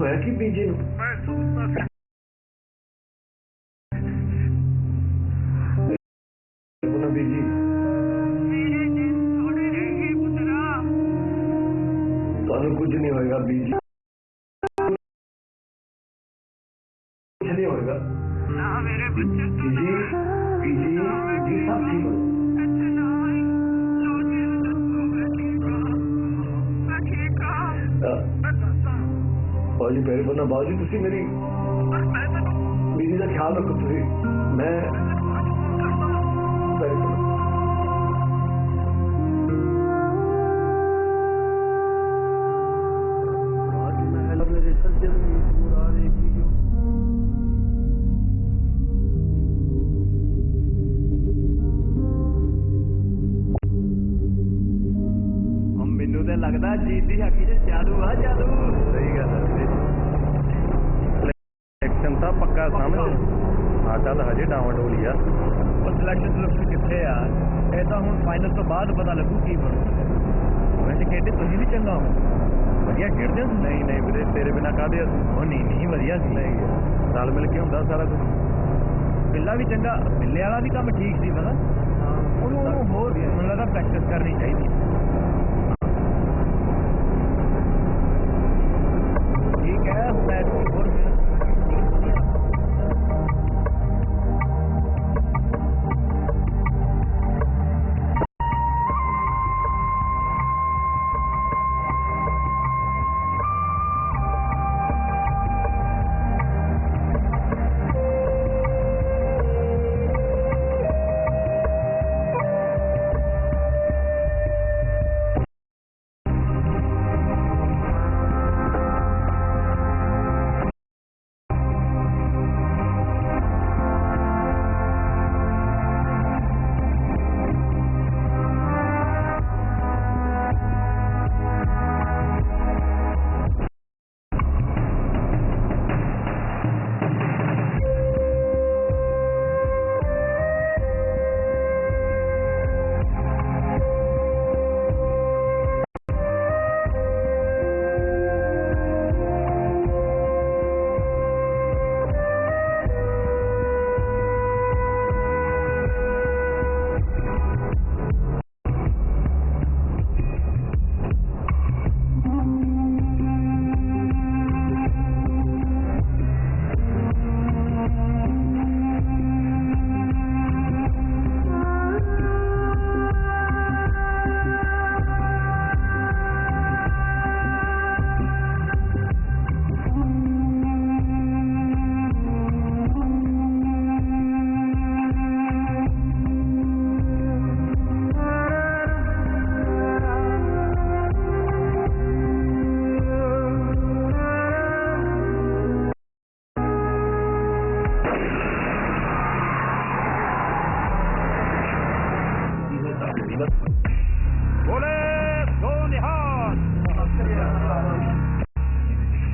होया कि बीजी बीजी कुछ नहीं होगा बीजी, कुछ नहीं होगा ना मेरे बच्चे। बीजी बीजी बीजी सब ठीक हो। बाजी पैर पड़ना बाजी तुसी मेरी बीजी का ख्याल रखो तुसी। मैं लगता जीत की हकी च जादू आ जादू। सही गल सिलेक्शन तो पक्का समझ साडा तो हजे डावाडोल ही आ। सिलेक्शन सिलेक्शन कितने यार, ये तो हम फाइनल तो बाद पता लगू की बनू। वैसे खेडे तुम भी चंगा हो, वधिया खेडते हो। नहीं नहीं वीरे तेरे बिना काहदे। ओ नहीं नहीं वधिया सी, रल मिल के हुंदा सारा कुछ। बिल्ला भी चंगा, बिल्ले वाला भी काम ठीक सी पता। उन्होंने होर मैनूं लगदा प्रैक्टिस करनी चाहिए।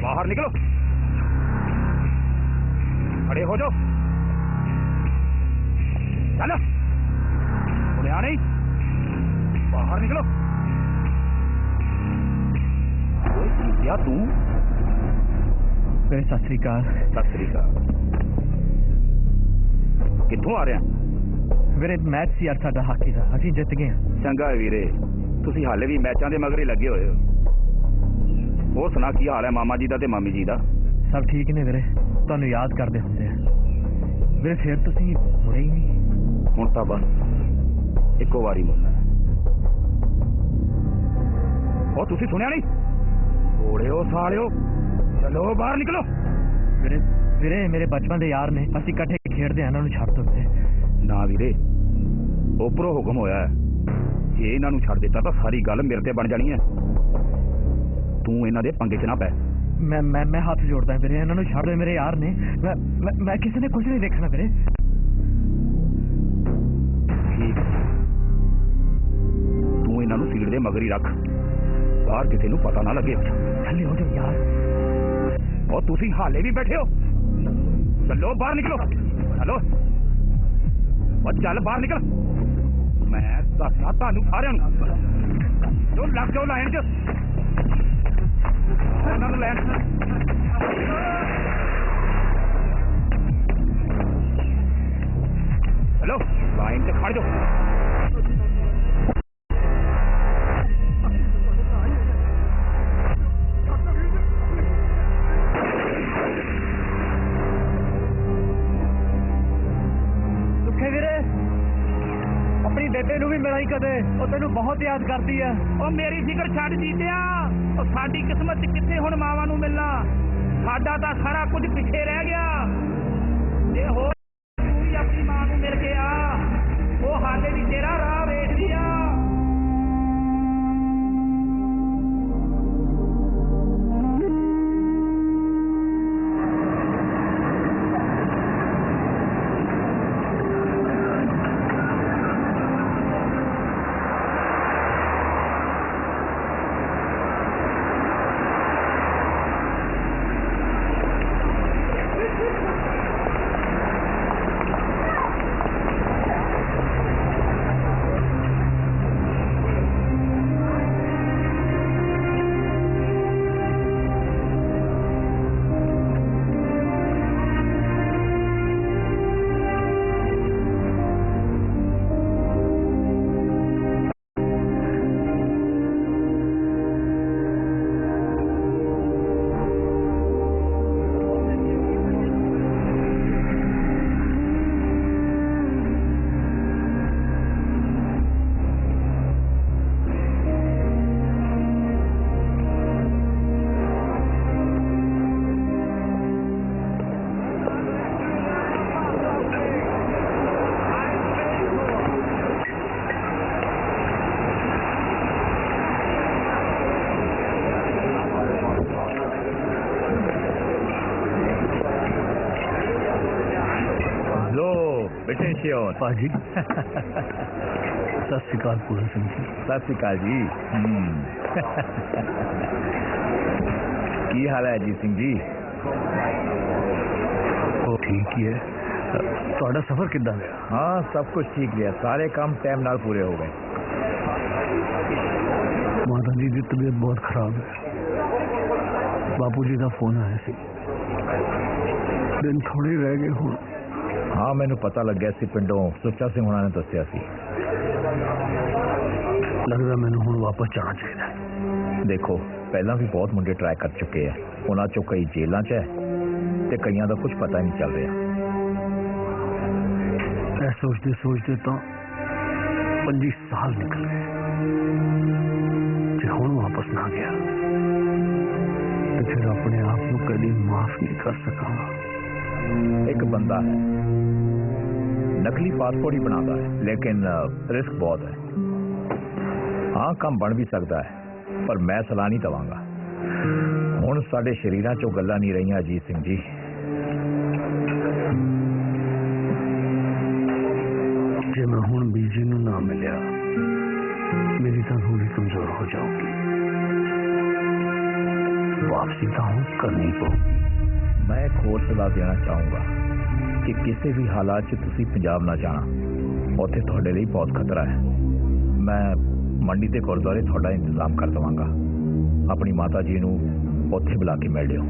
बाहर निकलो, खड़े हो जाओ, चलो उन्हें नहीं, बाहर निकलो। क्या तू मेरे सत श्री अकाल। सत श्री अकाल। कित्थों आ रहा? वीरे मैच सी यार साडा हाकी दा, असीं जित गए। चंगा वीरे, तुसीं हाले भी मैचां दे मगर ही लगे हुए हो। वो सुना की हाल है मामा जी दा ते मामी जी दा? सब ठीक ने वीरे, तुहानूं याद करदे हुंदे आ। वीरे फिर तुसीं मुड़े ही नहीं। हुण तां बस इक्को वारी मुड़ना। ओ तुसीं सुनिया नहीं? घोड़िओ सालिओ, चलो बाहर निकलो। वीरे वीरे मेरे बचपन दे यार ने, असीं इकट्ठे खेडदे आ, इन्हां नूं छड्ड दो वीरे। ना वीरे, उपरों हुक्म होया है, जे इन्हां नूं छड्ड दित्ता तां सारी गल मेरे ते बन जानी है। तू इन्हां दे पंगे च ना पै। मैं हाथ जोड़दा वीरे, इन्हां नूं छड्ड दे, मेरे यार ने। मैं किसी ने कुछ नहीं देखना वीरे। ठीक, तू इन्हां नूं सीट दे मगर ही रख, बाहर किसी नूं पता ना लगे। थल्ले हो जाओ यार। और तुसीं हाले भी बैठे हो? चलो बाहर निकलो। चलो और चल बाहर निकल। मैं दसना तुहानूं सारिआं नूं, जो लग जाओ लाइन च। इन्हां नूं लैन नहीं कदे ਉਹ ਤੈਨੂੰ ਬਹੁਤ ਯਾਦ ਕਰਦੀ ਆ ਉਹ ਮੇਰੀ ਫਿਕਰ ਛੱਡ ਜੀਤਿਆ ਉਹ ਸਾਡੀ ਕਿਸਮਤ 'ਚ ਕਿੱਥੇ ਹੁਣ ਮਾਵਾਂ ਨੂੰ ਮਿਲਣਾ ਸਾਡਾ ਤਾਂ ਸਾਰਾ ਕੁਝ ਪਿੱਛੇ ਰਹਿ ਗਿਆ ਜੇ ਹੋਰ ਤੂੰ ਵੀ ਆਪਣੀ ਮਾਂ ਨੂੰ ਮਿਲ ਕੇ ਆ ਉਹ ਹਾਲੇ ਵੀ ਤੇਰਾ ਰਾਹ ਵੇਖਦੀ ਆ ਭਾਜੀ ਸਤਿ ਸ਼੍ਰੀ ਅਕਾਲ ਪੂਰਨ ਸਿੰਘ ਜੀ ਸਤਿ ਸ਼੍ਰੀ ਅਕਾਲ ਜੀ ਕੀ ਹਾਲ ਹੈ ਅਜੀਤ ਸਿੰਘ ਜੀ ਉਹ ਠੀਕ ਹੀ ਹੈ ਤੁਹਾਡਾ ਸਫ਼ਰ ਕਿੱਦਾਂ ਰਿਹਾ ਹਾਂ ਸਭ ਕੁਝ ਠੀਕ ਰਿਹਾ ਸਾਰੇ ਕੰਮ ਟਾਈਮ ਨਾਲ ਪੂਰੇ ਹੋ ਗਏ ਮਾਤਾ ਜੀ ਦੀ ਤਬੀਅਤ ਬਹੁਤ ਖਰਾਬ ਹੈ ਬਾਪੂ ਜੀ ਦਾ ਫੋਨ ਆਇਆ ਸੀ ਦਿਨ ਥੋੜੇ ਰਹਿ ਗਏ ਹੁਣ ਹਾਂ ਮੈਨੂੰ ਪਤਾ ਲੱਗਿਆ ਸੀ ਪਿੰਡੋਂ ਸੁੱਚਾ ਸਿੰਘ ਹੁਣਾਂ ਨੇ ਦੱਸਿਆ ਸੀ ਲੱਗਦਾ ਮੈਨੂੰ ਹੁਣ ਵਾਪਸ ਜਾਣਾ ਚਾਹੀਦਾ ਦੇਖੋ ਪਹਿਲਾਂ ਵੀ ਬਹੁਤ ਮੁੰਡੇ ਟਰਾਈ ਕਰ ਚੁੱਕੇ ਆ ਉਹਨਾਂ ਚੋਂ ਕਈ ਜੇਲ੍ਹਾਂ 'ਚ ਹੈ ਤੇ ਕਈਆਂ ਦਾ ਕੁਝ ਪਤਾ ਨਹੀਂ ਚੱਲ ਰਿਹਾ ਇਹ ਸੋਚਦੇ ਸੋਚਦੇ ਤਾਂ 25 ਸਾਲ ਨਿਕਲ ਗਏ ਜੇ ਹੁਣ ਵਾਪਸ ਨਾ ਗਿਆ ਤੇ ਫਿਰ ਆਪਣੇ ਆਪ ਨੂੰ ਕਦੀ ਮਾਫ ਨਹੀਂ ਕਰ ਸਕਾਂਗਾ ਇੱਕ ਬੰਦਾ ਹੈ ਨਕਲੀ ਪਾਸਪੋਰਟ ਹੀ ਬਣਾਉਂਦਾ ਹੈ ਲੇਕਿਨ ਰਿਸਕ ਬਹੁਤ ਹੈ ਹਾਂ ਕੰਮ ਬਣ ਵੀ ਸਕਦਾ ਹੈ ਪਰ ਮੈਂ ਸਲਾਹ ਨਹੀਂ ਦਵਾਂਗਾ ਹੁਣ ਸਾਡੇ ਸ਼ਰੀਰਾਂ ਚੋਂ ਗੱਲਾਂ ਨਹੀਂ ਰਹੀਆਂ ਅਜੀਤ ਸਿੰਘ ਜੀ ਜੇ ਮੈਂ ਹੁਣ ਬੀਜੀ ਨੂੰ ਨਾ ਮਿਲਿਆ ਮੇਰੀ ਤਾਂ ਰੂਹ ਵੀ ਕਮਜ਼ੋਰ ਹੋ ਜਾਊਗੀ ਵਾਪਸੀ ਤਾਂ ਹੁਣ ਕਰਨੀ ਪਊਗੀ ਮੈਂ ਇੱਕ ਹੋਰ ਸਲਾਹ ਦੇਣਾ ਚਾਹੂੰਗਾ ਕਿ ਕਿਸੇ ਵੀ ਹਾਲਾਤ 'ਚ ਤੁਸੀਂ ਪੰਜਾਬ ਨਾ ਜਾਣਾ ਉੱਥੇ ਤੁਹਾਡੇ ਲਈ ਬਹੁਤ ਖਤਰਾ ਹੈ ਮੈਂ ਮੰਡੀ ਦੇ ਗੁਰਦੁਆਰੇ ਤੁਹਾਡਾ ਇੰਤਜ਼ਾਮ ਕਰ ਦੇਵਾਂਗਾ ਆਪਣੀ ਮਾਤਾ ਜੀ ਨੂੰ ਉੱਥੇ ਬੁਲਾ ਕੇ ਮਿਲ ਲਿਓ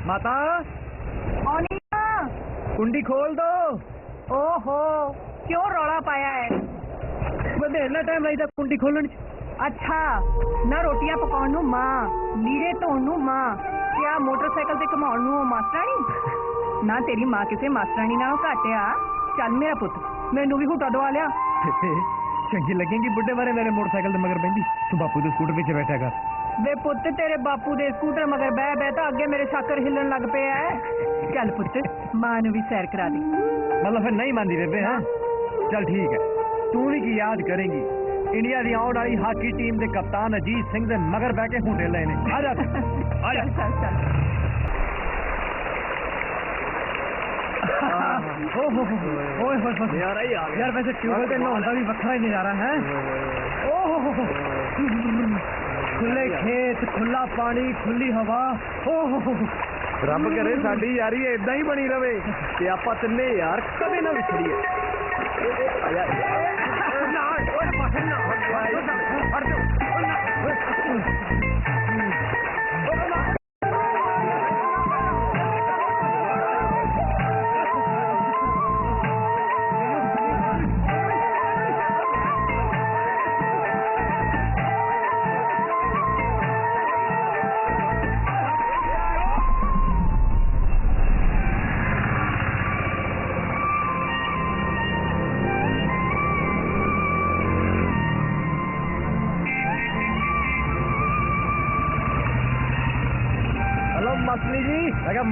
माता आनी कुंडी खोल दो। ओहो क्यों रौला पाया है? बंदे इतना टाइम लगता कुंडी खोलने च। अच्छा ना रोटियां पकाउण नूं मां, लीड़े धोण नूं मां, क्या मोटरसाइकिल ते घुमाउण नूं मास्टरानी? ना तेरी मां किसी मास्टरानी नालों घੱਟ आ। चल मेरा पुत मैनू भी हुटा दवा लिया। चंगी लगेगी बुढ़े बारे मेरे मोटरसाइकिल ते मगर बहंदी तू बापू दे स्कूटर पीछे बैठा कर। वे पुत तेरे बापू दे स्कूटर मगर बह बह तो अगे मेरे छाकर हिलन लग पे है। चल पुत मां नू भी सैर करा दे। मतलब फिर नहीं मानती बेबे? हाँ चल ठीक है, तू भी की याद करेंगी इंडिया की आने वाली हाकी टीम के कप्तान अजीत सिंह दे मगर बह के हुंडे लेने। आ जा आ जा। चल चल यार वैसे ट्यूबवेल पे नहाने का भी वखरा ही नजारा है। ओहो खुले खेत, खुला पानी, खुली हवा। ओहो ਰੱਬ ਕਰੇ ਸਾਡੀ ਯਾਰੀ ਏਦਾਂ ਹੀ ਬਣੀ ਰਵੇ ਤੇ ਆਪਾਂ ਤਿੰਨੇ ਯਾਰ ਕਦੇ ਨਾ ਵਿਛੜੀਏ।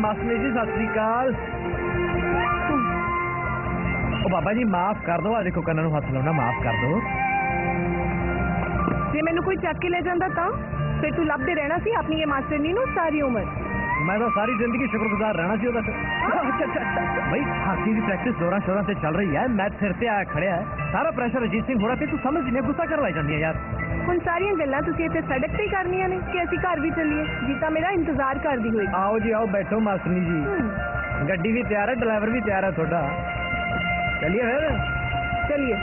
मास्टरी जी सत श्री अकाल। ओ बाबा जी माफ कर दो, आ देखो कन्ना नूं हथ लाउणा माफ कर दो। जे मैनू कोई चक के ले जांदा तां फिर तू लभदे रहना सी अपनी ये मास्टरनी नूं सारी उम्र। मैं तो सारी जिंदगी शुक्रगुजार रहना सी ओदा। भाई हाकी की प्रैक्टिस जोरा शोरा से चल रही है, मैच सिर पे आया खड़िया है, सारा प्रेशर अजीत सिंह होरा ते तू समझ नहीं, गुस्सा कर लाई जांदी है यार। ਹੁਣ ਸਾਰੀਆਂ ਗੱਲਾਂ ਤੁਸੀਂ ਇੱਥੇ ਸੜਕ ਤੇ ਹੀ ਕਰਨੀਆਂ ਨੇ ਕਿ ਅਸੀਂ ਘਰ ਵੀ ਚੱਲੀਏ? ਜੀਤਾ ਮੇਰਾ ਇੰਤਜ਼ਾਰ ਕਰਦੀ ਹੋਈ। आओ जी आओ, बैठो मास्टरनी जी। गड्डी भी तैयार है, ड्राइवर भी तैयार है थोड़ा। चलिए फिर चलिए।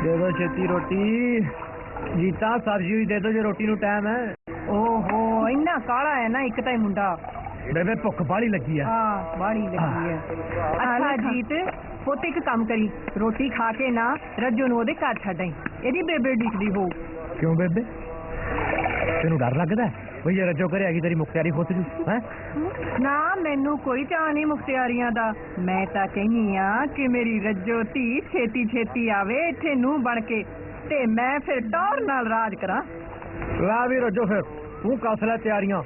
दे दो छेती रोटी। जीता सब्जी भी दे दो जो रोटी नू टाइम है। ओहो इन्ना काला है ना एक ताई मुंडा। बेबे भुख बाली लगी है। हाँ बाड़ी लगी है। अच्छा जीत पुत एक काम करी, रोटी खा के ना रज्जो नू ओदे घर छड्ड आई, एदी बेबे डिकदी हो। क्यों बेबे तेनू डर लगदा है भई ये रज्जो करे आगी तेरी मुख्तियारी खुद जू हैं? ना मैनू कोई चाह नहीं मुख्तियारियां दा। मैं तां कहनी आ कि मेरी रज्जो धी छेती छेती आवे इत्थे नूं बन के ते मैं फिर टौर नाल राज करां। ला भी रज्जो फिर तू कस लै तैयारियां।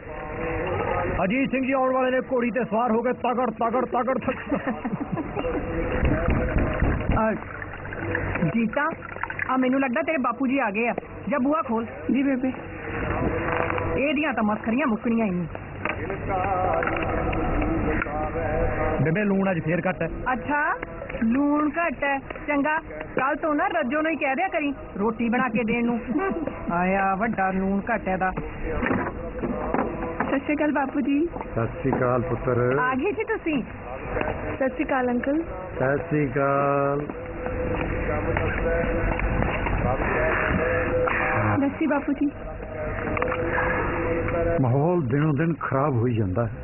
अजीत सिंह जी आने वाले ने, घोड़ी ते सवार हो गए तगड़ तगड़ तगड़ जीता आ मैनू लगदा तेरे बापू जी आ गए आ, जा बुआ खोल। जी बेबे। एदियां तां मस्खरियां मुक्कणियां ही नहीं। बेबे लूण अज फिर घट है। अच्छा लूण घट है, चंगा कल तो ना रज्जो नूं ही कह दिया करी रोटी बना के देण नूं। आया वड्डा लूण घट है दा। सत श्री अकाल बापू जी। ਸਤਿ ਸ਼੍ਰੀ ਅਕਾਲ ਪੁੱਤਰ। आ गए जी तुसी? सत श्री अकाल अंकल। ਸਤਿ ਸ਼੍ਰੀ ਅਕਾਲ। दस्सी बापू जी। माहौल दिनों दिन खराब होई जांदा है।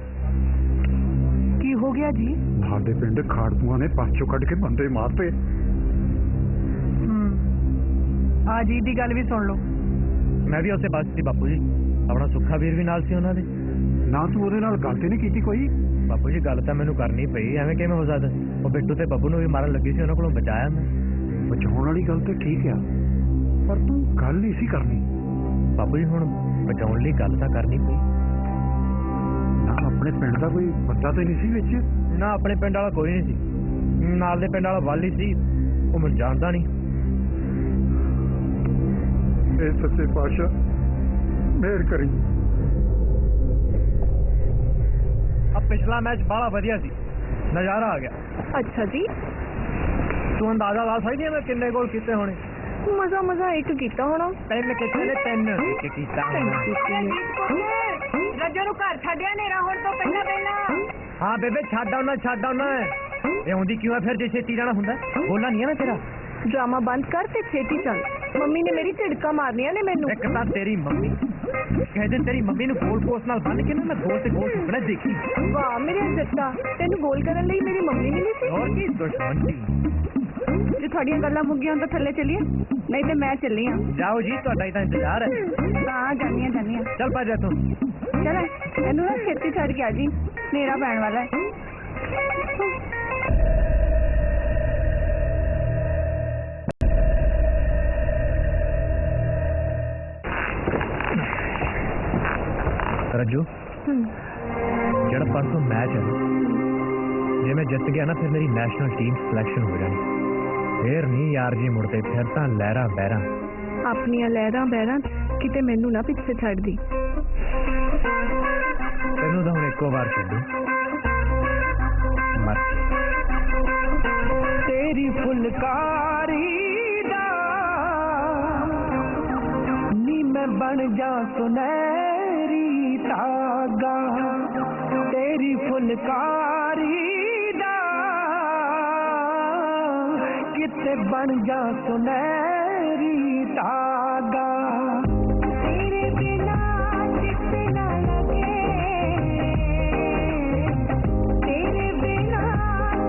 की हो गया जी? ਸਾਡੇ ਪਿੰਡ ਖਾੜਕੂਆਂ ਨੇ ਪਾਛੋਂ ਕੱਢ ਕੇ ਬੰਦੇ ਮਾਰਤੇ। आ जी दी गल भी सुन लो। मैं भी उसे बात सी बापू जी, अपना सुखा वीर भी नाल सी उन्हां दे। ਨਾ ਤੂੰ ਉਹਦੇ ਨਾਲ ਗੱਲ ਤੇ ਨਹੀਂ ਕੀਤੀ ਕੋਈ? बापू जी गल तां मैनू करनी पई, एवें किवें हो सकदा? ਉਹ ਬਿੱਟੂ ਤੇ ਬੱਬੂ ਨੂੰ ਵੀ ਮਾਰਨ ਲੱਗੀ ਸੀ, ਉਹਨਾਂ ਕੋਲੋਂ ਬਚਾਇਆ ਮੈਂ। ਬਚਾਉਣ ਵਾਲੀ ਗੱਲ ਤੇ ਠੀਕ ਆ, ਪਰ ਤੂੰ ਗੱਲ ਨਹੀਂ ਸੀ ਕਰਨੀ। ਬਾਪੂ ਜੀ ਹੁਣ ਬਚਾਉਣ ਲਈ ਗੱਲ ਤਾਂ ਕਰਨੀ ਪਈ ਨਾ ਆਪਣੇ ਪਿੰਡ ਦਾ ਕੋਈ ਬੰਦਾ ਤੇ ਨਹੀਂ ਸੀ ਵਿੱਚ? ਨਾ ਆਪਣੇ ਪਿੰਡ ਵਾਲਾ ਕੋਈ ਨਹੀਂ ਸੀ, ਨਾਲ ਦੇ ਪਿੰਡ ਵਾਲਾ ਵਾਲੀ ਸੀ, ਉਹ ਮੈਨੂੰ ਜਾਣਦਾ ਨਹੀਂ। ਇਹ ਸੱਚੇ ਪਾਤਸ਼ਾਹ ਮਿਹਰ ਕਰੀ। अब पिछला मैच बड़ा वधिया सी, नजारा आ गया। अच्छा जी तू अंदाजा ला सकदी है मैं किन्ने गोल कीते होने? मजा मजा एक कीता होना। तीन कितने ने? तीन एक कीता होना। रज्जो नूं घर छड्डिया नेरा होण तो पहला। हाँ बेबे छड्ड आउना ये आउंदी क्यों है फिर जे छेती जाना हुंदा? बोलना नहीं है ना तेरा। ड्रामा बंद कर ते छेती चल, मम्मी ने मेरी झिड़का मारनिया ने मैनू। एक तां तेरी मम्मी कहते तेरी मम्मी ने गोल पोस्ट नाल बन के ना मैं गोल से गोल सुपने देखी। वाह मेरे जੱਟਾ ਤੈਨੂੰ ਗੋਲ ਕਰਨ ਲਈ ਮੇਰੀ ਮੰਮੀ ਮਿਲੀ ਸੀ। और की दुश्मन थी। ਜੇ ਤੁਹਾਡੀਆਂ ਗੱਲਾਂ ਮੁੱਗੀਆਂ ਤਾਂ ਥੱਲੇ ਚੱਲੀਏ, ਨਹੀਂ ਤੇ ਮੈਂ ਚੱਲੀ ਆ। जाओ जी, ਤੁਹਾਡਾ ਹੀ ਤਾਂ ਇੰਤਜ਼ਾਰ ਹੈ। ਹਾਂ ਜਾਨੀ ਆ चल पा जा तू। ਚਲ ਇਹਨੂੰ ਨਾ ਛੇਤੀ ਛੱਡ ਕੇ ਆ ਜੀ, ਹਨੇਰਾ ਪੈਣ ਵਾਲਾ ਹੈ। रज्जू, ਜਿਹੜਾ परसों मैच है ना, ਜੇ मैं जित गया ना फिर मेरी नेशनल टीम सिलेक्शन हो जानी। फिर नहीं यार जी मुड़ते, फिर तो लहरा बहरा। ਆਪਣੀਆਂ ਲਹਿਰਾਂ ਬਹਿਰਾਂ ਕਿਤੇ ਮੈਨੂੰ ਨਾ ਪਿੱਛੇ ਛੱਡ ਦੀ। तेनू तो हूँ एको बार छू मर। तेरी फुलकारी दा नी मैं बन जा सुनहरी धागा, तेरी फुलकारी दा किते बन जा सुनहरी धागा। तेरे बिना चित ना लगे, तेरे बिना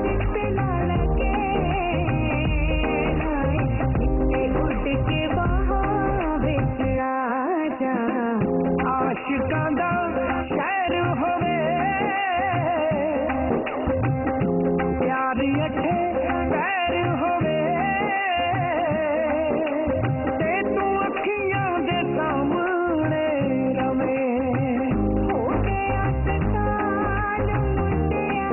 चित ना लगे, उड़ के वहाँ बिच आजा। आशिकां दा शहर होवे, प्यार अठे पैर होवे, ते तू अखियां दे सामने रवे। हो गया सतान मुंडिया,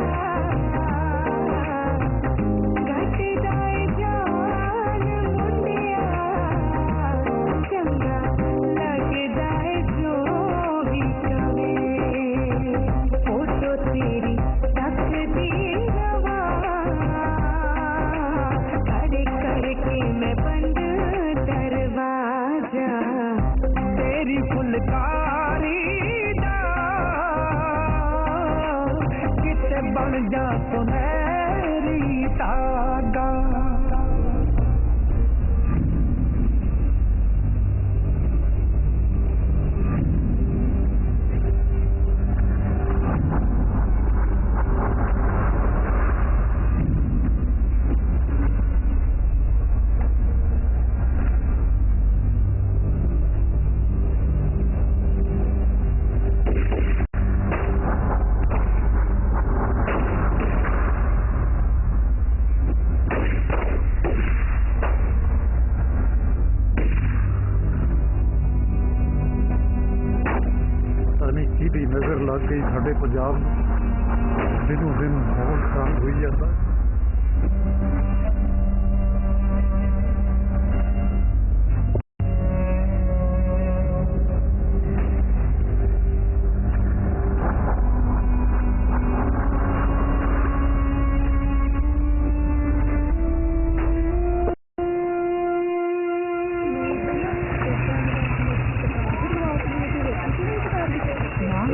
घट जाए जान मुंडिया, चंगा लगदा है जो भी कवे। फोटो तेरी तकदी रवा, करके मैं बंद दरवाजा। तेरी फुलकारी दा किते बन जा सुनहरी धागा। ਪਤਾ ਨਹੀਂ ਕਿਹਦੀ ਨਜ਼ਰ ਲੱਗ ਗਈ ਸਾਡੇ ਪੰਜਾਬ ਨੂੰ। ਦਿਨੋਂ ਦਿਨ ਮਾਹੌਲ ਖਰਾਬ ਹੋਈ ਜਾਂਦਾ।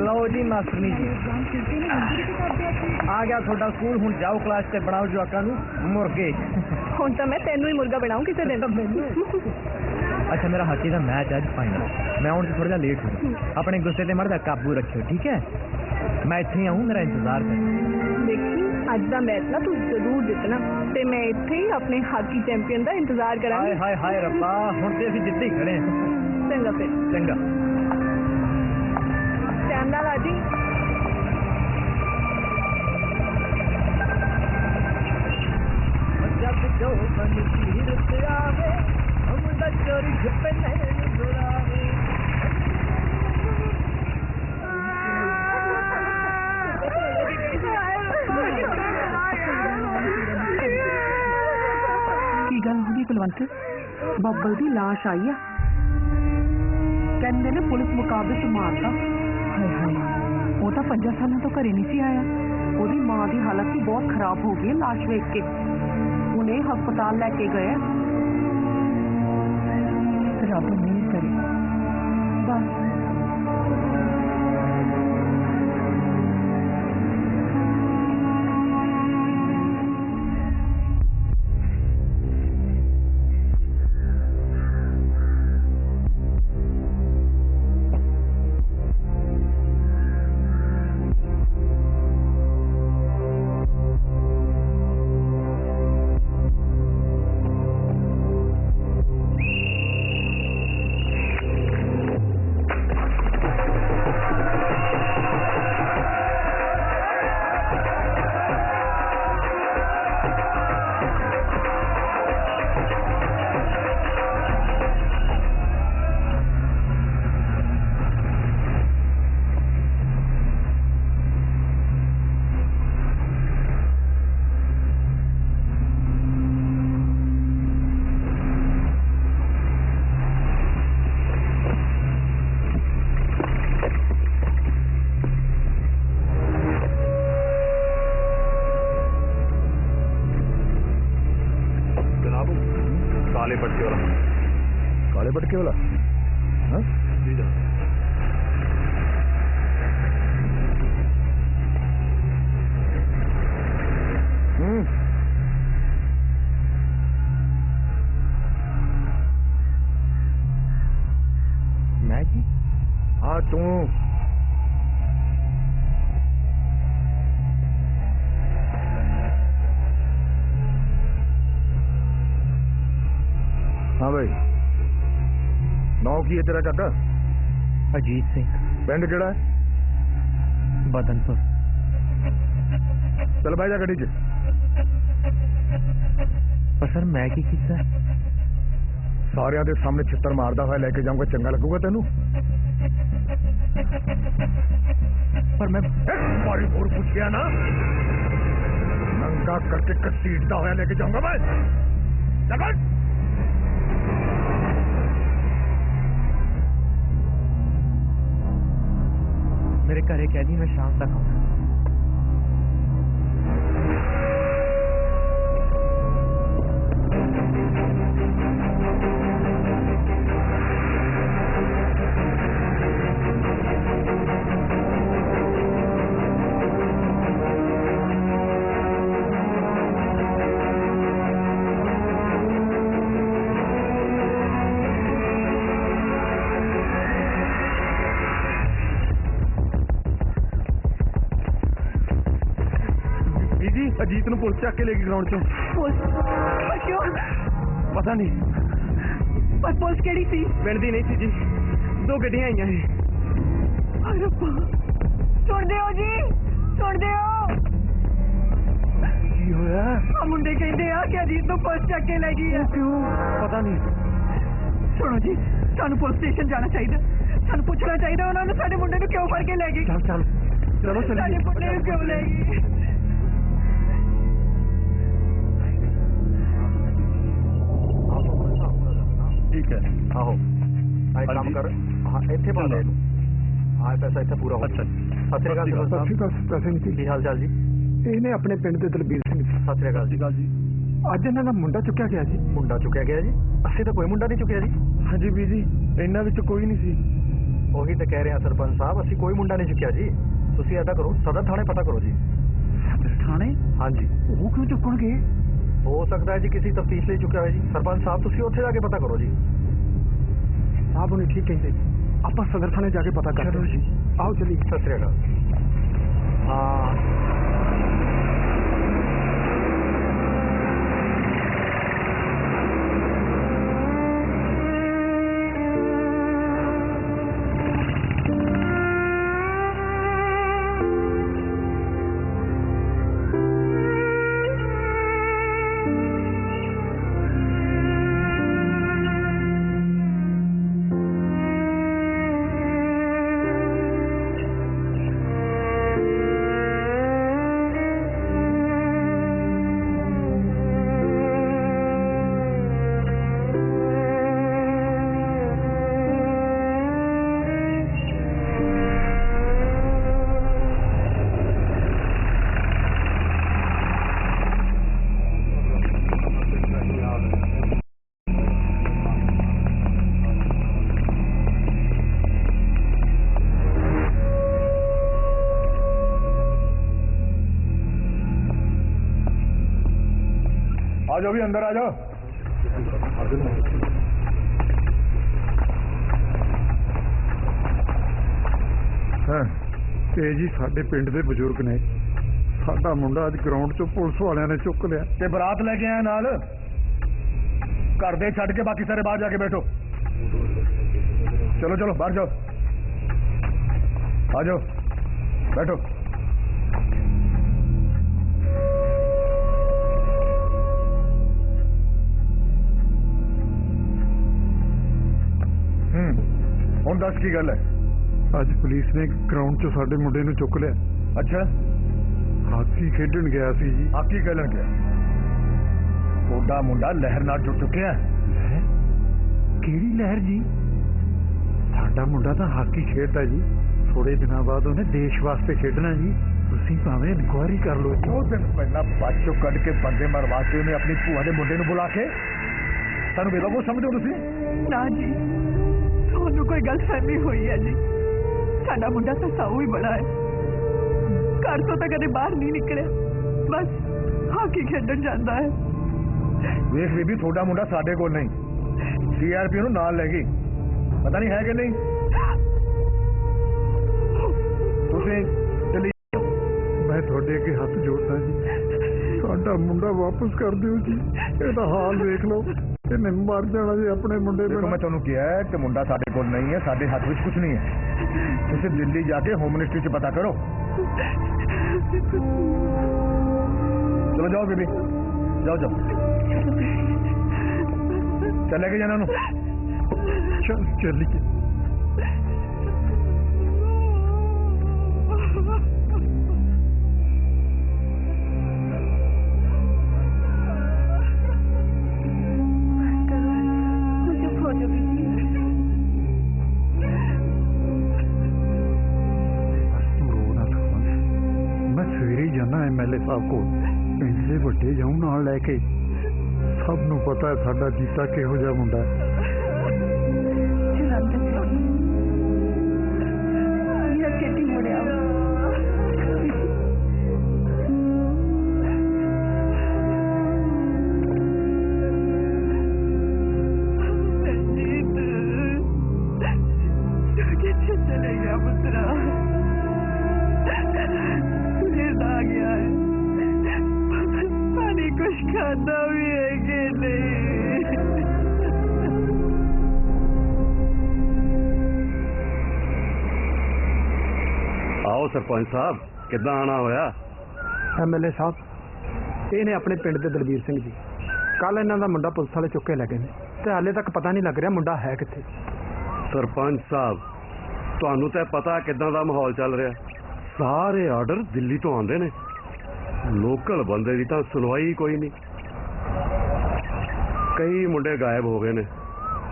लो जी मास्टरनी जी, आ गया थोड़ा स्कूल। हुण जाओ क्लास से बनाओ जवाकां नूं मुर्गे। ਹੁਣ ਤਾਂ ਮੈਂ ਤੈਨੂੰ ਹੀ ਮੁਰਗਾ ਬਣਾਉਂ ਕਿਸੇ ਦਿਨ। अच्छा मेरा हाकी का मैच है आज फाइनल, मैं आने से थोड़ा लेट हूँ। अपने गुस्से से मरदा काबू रखियो, ठीक है? मैं इत्थे आऊँ, मेरा इंतजार कर। ਦੇਖੀ ਅੱਜ ਦਾ ਮੈਚ ਨਾ ਤੂੰ ਜ਼ਰੂਰ ਜਿੱਤਣਾ ਤੇ ਮੈਂ ਇੱਥੇ ਹੀ ਆਪਣੇ ਹਾਕੀ ਚੈਂਪੀਅਨ ਦਾ ਇੰਤਜ਼ਾਰ हाय ਕਰਾਂਗੀ। हाय हाय रब्बा, हुण ते असीं जिद्दे ही खड़े हैं। ਚੰਗਾ ਫਿਰ चंगा। ਧਿਆਨ ਨਾਲ ਆ ਜੀ। जब जो बन तीरत आवे, हम चोरी छुपे नैन चुरावे। ਕੀ ਗੱਲ ਹੋ ਗਈ ਕੁਲਵੰਤ? ਬੱਬਲ ਦੀ ਲਾਸ਼ ਆਈ ਆ, ਕਹਿੰਦੇ ਨੇ ਪੁਲਿਸ ਮੁਕਾਬਲੇ ਚ ਮਾਰਤਾ। ਹਾਏ ਹਾਏ, ਉਹ ਤਾਂ 5 ਸਾਲਾਂ ਤੋਂ ਘਰੇ ਨਹੀਂ ਸੀ ਆਇਆ। ਉਹਦੀ ਮਾਂ ਦੀ ਹਾਲਤ ਵੀ ਬਹੁਤ ਖਰਾਬ ਹੋ ਗਈ ਹੈ ਲਾਸ਼ ਵੇਖ ਕੇ। ਉਹਨੇ ਹਸਪਤਾਲ ਲੈ ਕੇ ਗਏ। ਰੱਬ ਨਹੀਂ ਕਰੇ ਬਸ। काले पटके वाला हाँ? जी जनाब। मैं जी? हाँ तू। हाँ भाई नाव की है तेरा चाचा? अजीत सिंह। पिंड केड़ा है? बदनपुर। चल भाई जा गड्डी च। पर सर मैं की कीता है? सारिਆਂ ਦੇ ਸਾਹਮਣੇ ਛਿੱਤਰ ਮਾਰਦਾ ਹੋਇਆ ਲੈ ਕੇ ਜਾਊਂਗਾ, ਚੰਗਾ ਲੱਗੂਗਾ ਤੈਨੂੰ? पर मैं ਇੱਕ ਵਾਰੀ ਹੋਰ ਪੁੱਛਿਆ ਨਾ, ਨੰਗਾ ਕਰਕੇ ਕਸੀਟਦਾ ਹੋਇਆ ਲੈ ਕੇ ਜਾਊਂਗਾ ਮੈਂ। ਚੱਲ मेरे घरे कह दी मैं शाम तक आऊंगा। ਅਜੀਤ ਨੂੰ ਪੁਲਿਸ ਚੱਕ ਕੇ ਲੈ ਗਈ ਗਰਾਊਂਡ ਚੋਂ। ਪੁਲਿਸ ਪਰ ਕਿਉਂ? पता नहीं ਪਰ ਪੁਲਿਸ ਕਿਹੜੀ ਸੀ? पिंड दी नहीं थी जी, 2 गड्डियां आईयां हैं। ਹਾਏ ਰੱਬਾ, ਸੁਣਦੇ ਹੋ ਜੀ? ਸੁਣਦੇ ਹੋ? की होया? ਆ ਮੁੰਡੇ ਕਹਿੰਦੇ ਆ ਕਿ ਅਜੀਤ ਨੂੰ ਪੁਲਿਸ ਚੱਕ ਕੇ ਲੈ ਗਈ ਆ। क्यों? पता नहीं। ਸੁਣੋ ਜੀ, ਸਾਨੂੰ ਪੁਲਿਸ ਸਟੇਸ਼ਨ ਜਾਣਾ ਚਾਹੀਦਾ। ਸਾਨੂੰ ਪੁੱਛਣਾ ਚਾਹੀਦਾ ਉਹਨਾਂ ਨੂੰ ਸਾਡੇ ਮੁੰਡੇ ਨੂੰ ਕਿਉਂ ਫੜ ਕੇ ਲੈ ਗਈ। चल चल चलो ਸਾਡੇ चलिए। ਮੁੰਡੇ ਨੂੰ ਕਿਉਂ ਲੈ ਗਈ? ਠੀਕ ਹੈ। ਆਹੋ ਆਹ ਕੰਮ ਕਰ। ਹਾਂ ਇੱਥੇ ਪਾ ਦੇ ਇਹਨੂੰ। ਆਹ ਪੈਸਾ ਇੱਥੇ ਪੂਰਾ ਹੋ ਅੱਛਾ ਸਤਿ ਸ੍ਰੀ ਅਕਾਲ ਸਰਪੰਚ ਸਾਹਿਬ। ਪੈਸੇ ਨਹੀਂ ਕੀ ਹਾਲ ਚਾਲ ਜੀ? ਇਹਨੇ ਆਪਣੇ ਪਿੰਡ ਦੇ ਦਲਬੀਰ ਸਿੰਘ ਸਤਿ ਸ੍ਰੀ ਅਕਾਲ ਜੀ। ਅੱਜ ਇਹਨਾਂ ਦਾ ਮੁੰਡਾ ਚੁੱਕਿਆ ਗਿਆ ਜੀ। ਮੁੰਡਾ ਚੁੱਕਿਆ ਗਿਆ ਜੀ? ਅਸੀਂ ਤਾਂ ਕੋਈ ਮੁੰਡਾ ਨਹੀਂ ਚੁੱਕਿਆ ਜੀ। ਹਾਂਜੀ ਵੀਰ ਜੀ, ਇਹਨਾਂ ਵਿੱਚ ਕੋਈ ਨਹੀਂ ਸੀ। ਉਹੀ ਤਾਂ ਕਹਿ ਰਹੇ ਹਾਂ ਸਰਪੰਚ ਸਾਹਿਬ, ਅਸੀਂ ਕੋਈ ਮੁੰਡਾ ਨਹੀਂ ਚੁੱਕਿਆ ਜੀ। ਤੁਸੀਂ ਏਦਾਂ ਕਰੋ, ਸਦਰ ਥਾਣੇ ਪਤਾ ਕਰੋ ਜੀ। ਥਾਣੇ? ਹਾਂਜੀ। ਉਹ ਕਿਉਂ ਚੁੱਕਣਗੇ? ਹੋ ਸਕਦਾ ਹੈ ਜੀ ਕਿਸੇ ਤਫਤੀਸ਼ ਲਈ ਚੁੱਕਿਆ ਹੋਇਆ ਜੀ। ਸਰਪੰਚ ਸਾਹਿਬ ਤੁਸੀਂ ਉੱਥੇ ਜਾ ਕੇ ਪਤਾ ਕਰੋ ਜੀ। ਸਾਹਿਬ ਉਹਨੇ ਠੀਕ ਕਹਿੰਦੇ, ਆਪਾਂ ਸਦਰ ਥਾਣੇ ਜਾ ਕੇ ਪਤਾ ਕਰਦੇ ਹਾਂ ਜੀ। ਆਓ ਚਲੀਏ। ਸਤਿ ਸ੍ਰੀ ਅਕਾਲ। ਹਾਂ आ जाओ भी अंदर आ जाओ। ਹਾਂ ਤੇ ਜੀ ਸਾਡੇ ਪਿੰਡ ਦੇ ਬਜ਼ੁਰਗ ਨੇ, ਸਾਡਾ ਮੁੰਡਾ ਅੱਜ ਗਰਾਊਂਡ 'ਚੋਂ ਪੁਲਿਸ ਵਾਲਿਆਂ ਨੇ ਚੁੱਕ ਲਿਆ। ਤੇ ਬਰਾਤ ਲੈ ਕੇ ਆਇਆ ਨਾਲ। ਘਰ ਦੇ ਛੱਡ ਕੇ ਬਾਕੀ ਸਾਰੇ ਬਾਹਰ ਜਾ ਕੇ ਬੈਠੋ। ਚਲੋ ਚਲੋ ਬਾਹਰ ਜਾਓ। ਆ ਜਾਓ बैठो। ਹੁਣ ਦੱਸ ਕੀ ਗੱਲ ਹੈ? ਅੱਜ ਪੁਲਿਸ ਨੇ ਗਰਾਊਂਡ 'ਚੋਂ ਸਾਡੇ ਮੁੰਡੇ ਨੂੰ ਚੁੱਕ ਲਿਆ। ਅੱਛਾ, ਹਾਕੀ ਖੇਡਣ ਗਿਆ ਸੀ ਜੀ। ਹਾਕੀ ਖੇਡਣ ਗਿਆ? ਤੁਹਾਡਾ ਮੁੰਡਾ ਲਹਿਰ ਨਾਲ ਜੁੜ ਚੁੱਕਿਆ। ਕਿਹੜੀ ਲਹਿਰ ਜੀ? ਸਾਡਾ ਮੁੰਡਾ ਤਾਂ ਹਾਕੀ ਖੇਡਦਾ ਜੀ। ਥੋੜੇ ਦਿਨਾਂ ਬਾਅਦ ਉਹਨੇ ਦੇਸ਼ ਵਾਸਤੇ ਖੇਡਣਾ ਜੀ। ਤੁਸੀਂ ਭਾਵੇਂ ਇਨਕੁਆਇਰੀ ਕਰ ਲਓ। 2 ਦਿਨ ਪਹਿਲਾਂ ਬੱਚੋਂ ਕੱਢ ਕੇ ਬੰਦੇ ਮਰਵਾ ਕੇ ਉਹਨੇ ਆਪਣੀ ਭੂਆ ਦੇ ਮੁੰਡੇ ਨੂੰ ਬੁਲਾ ਕੇ ਸਾਨੂੰ ਬੇਵਕੂਫ ਸਮਝਦੇ ਹੋ ਤੁਸੀਂ? ਨਾ ਜੀ, ਤੁਹਾਨੂੰ ਕੋਈ ਗਲਤਫਹਿਮੀ ਹੋਈ ਹੈ ਜੀ। ਸਾਡਾ ਮੁੰਡਾ ਤਾਂ ਸਾਊ ਹੀ ਬੜਾ ਹੈ, ਘਰ ਤੋਂ ਤਾਂ ਕਦੇ ਬਾਹਰ ਨਹੀਂ ਨਿਕਲਿਆ, ਬਸ ਹਾਕੀ ਖੇਡਣ ਜਾਂਦਾ ਹੈ। ਵੇਖ ਬੀਬੀ, ਤੁਹਾਡਾ ਮੁੰਡਾ ਸਾਡੇ ਕੋਲ ਨਹੀਂ, ਸੀਆਰਪੀ ਨੂੰ ਨਾਲ ਲੈ ਗਈ, ਪਤਾ ਨਹੀਂ ਹੈ ਕਿ ਨਹੀਂ। ਤੁਸੀਂ ਚਲੀ, ਮੈਂ ਤੁਹਾਡੇ ਅੱਗੇ ਹੱਥ ਜੋੜਦਾ ਜੀ, ਸਾਡਾ ਮੁੰਡਾ ਵਾਪਸ ਕਰ ਦਿਓ ਜੀ। ਇਹਦਾ ਹਾਲ ਵੇਖ ਲਓ, ਇਹਨੇ ਮਰ ਜਾਣਾ ਜੀ ਆਪਣੇ ਮੁੰਡੇ ਦੇਖੋ, ਮੈਂ ਤੁਹਾਨੂੰ ਕਿਹਾ ਹੈ ਕਿ ਮੁੰਡਾ ਸਾਡੇ ਕੋਲ ਨਹੀਂ ਹੈ, ਸਾਡੇ ਹੱਥ ਵਿੱਚ ਕੁਝ ਨਹੀਂ ਹੈ। ਤੁਸੀਂ ਦਿੱਲੀ ਜਾ ਕੇ ਹੋਮ ਮਿਨਿਸਟਰੀ 'ਚ ਪਤਾ ਕਰੋ। ਚਲੋ ਜਾਓ ਬੀਬੀ, ਜਾਓ ਜਾਓ, ਚੱਲੇ ਗਏ ਇਹਨਾਂ ਨੂੰ। ਚੱਲ ਚੱਲੀਏ। एमएलए साहब को इंने ਵੱਡੇ ਜਾਉ ਨਾਲ ਲੈ ਕੇ, ਸਭ ਨੂੰ ਪਤਾ ਹੈ ਸਾਡਾ ਜੀਤਾ ਕਿਹੋ ਜਿਹਾ ਮੁੰਡਾ ਹੈ। आओ सरपंच साहब, किद्दां आना होया? एमएलए साहब, ये ने अपने पिंड दे दलबीर सिंह जी। कल इन्हां दा मुंडा पुलिस वाले चुक के ले गए ने ते हाले तक पता नहीं लग रहा मुंडा है कित्थे। सरपंच साहब, तुहानू ते पता किद्दां दा माहौल चल रहा? सारे आर्डर दिल्ली तो आंदे ने, लोकल बंदे दी तां सुनवाई कोई नहीं। कई मुंडे गायब हो गए ने,